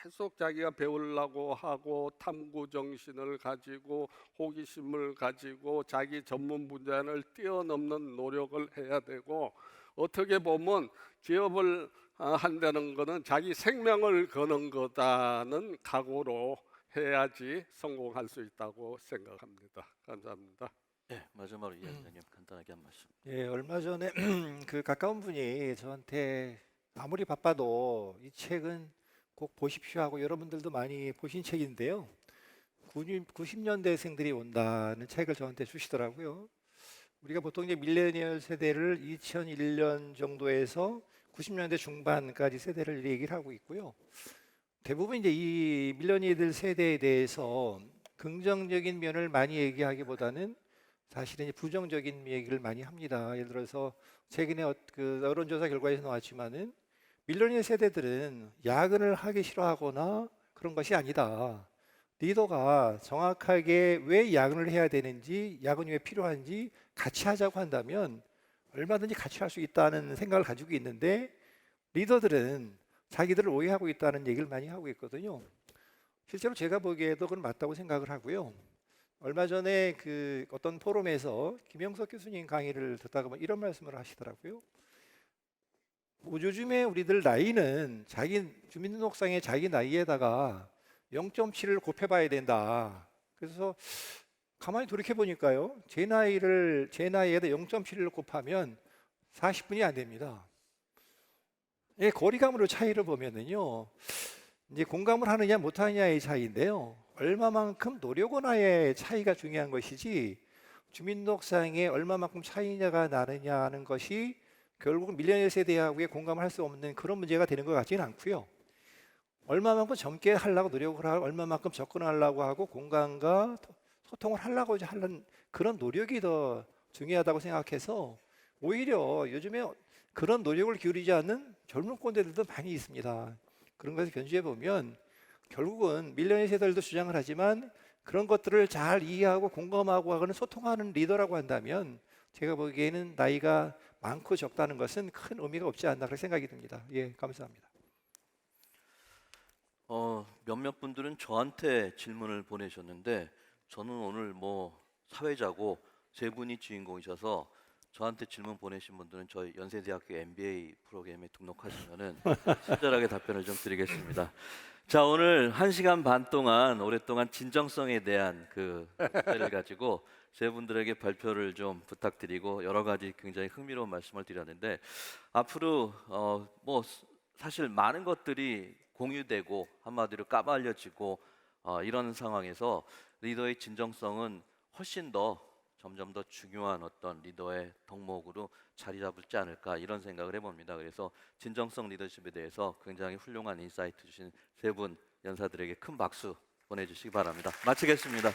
계속 자기가 배우려고 하고 탐구 정신을 가지고 호기심을 가지고 자기 전문 분야를 뛰어넘는 노력을 해야 되고, 어떻게 보면 기업을 한다는 것은 자기 생명을 거는 거다는 각오로 해야지 성공할 수 있다고 생각합니다. 감사합니다. 네, 마지막으로 이 위원장님 간단하게 한 말씀. 예, 얼마 전에 그 가까운 분이 저한테 아무리 바빠도 이 책은 꼭 보십시오 하고, 여러분들도 많이 보신 책인데요. 90년대생들이 온다는 책을 저한테 주시더라고요. 우리가 보통 이제 밀레니얼 세대를 2001년 정도에서 90년대 중반까지 세대를 얘기를 하고 있고요. 대부분 이제 이 밀레니얼 세대에 대해서 긍정적인 면을 많이 얘기하기보다는 사실은 이제 부정적인 얘기를 많이 합니다. 예를 들어서 최근에 그 여론조사 결과에서 나왔지만은 밀레니얼 세대들은 야근을 하기 싫어하거나 그런 것이 아니다. 리더가 정확하게 왜 야근을 해야 되는지, 야근이 왜 필요한지 같이 하자고 한다면 얼마든지 같이 할 수 있다는 생각을 가지고 있는데, 리더들은 자기들을 오해하고 있다는 얘기를 많이 하고 있거든요. 실제로 제가 보기에도 그건 맞다고 생각을 하고요. 얼마 전에 그 어떤 포럼에서 김영석 교수님 강의를 듣다가 이런 말씀을 하시더라고요. 요즘에 우리들 나이는 자기 주민등록상에 자기 나이에다가 0.7을 곱해봐야 된다. 그래서 가만히 돌이켜 보니까요, 제 나이에다 0.7을 곱하면 40분이 안 됩니다. 예, 거리감으로 차이를 보면은요, 이제 공감을 하느냐 못하느냐의 차이인데요, 얼마만큼 노력을 하의 차이가 중요한 것이지 주민등록상에 얼마만큼 차이가 나느냐는 것이 결국은 밀레니얼 세대하고의 공감을 할 수 없는 그런 문제가 되는 것 같지는 않고요. 얼마만큼 젊게 하려고 노력을 하고 얼마만큼 접근하려고 하고 공감과 소통을 하려고 하는 그런 노력이 더 중요하다고 생각해서, 오히려 요즘에 그런 노력을 기울이지 않는 젊은 꼰대들도 많이 있습니다. 그런 것을 견주해 보면 결국은 밀레니얼 세대들도 주장을 하지만 그런 것들을 잘 이해하고 공감하고 하거나 소통하는 리더라고 한다면, 제가 보기에는 나이가 많고 적다는 것은 큰 의미가 없지 않나 그렇게 생각이 듭니다. 예, 감사합니다. 몇몇 분들은 저한테 질문을 보내셨는데, 저는 오늘 뭐 사회자고 세 분이 주인공이셔서 저한테 질문 보내신 분들은 저희 연세대학교 MBA 프로그램에 등록하시면은 친절하게 답변을 좀 드리겠습니다. 자, 오늘 1시간 반 동안 오랫동안 진정성에 대한 그 주제를 가지고 세 분들에게 발표를 좀 부탁드리고 여러 가지 굉장히 흥미로운 말씀을 드렸는데, 앞으로 뭐 사실 많은 것들이 공유되고 한마디로 까발려지고 이런 상황에서 리더의 진정성은 훨씬 더 점점 더 중요한 어떤 리더의 덕목으로 자리 잡지 않을까, 이런 생각을 해봅니다. 그래서 진정성 리더십에 대해서 굉장히 훌륭한 인사이트 주신 세 분 연사들에게 큰 박수 보내주시기 바랍니다. 마치겠습니다.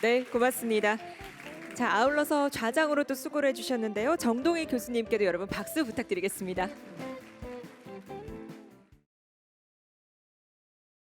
네, 고맙습니다. 자, 아울러서 좌장으로 또 수고를 해주셨는데요. 정동희 교수님께도 여러분 박수 부탁드리겠습니다.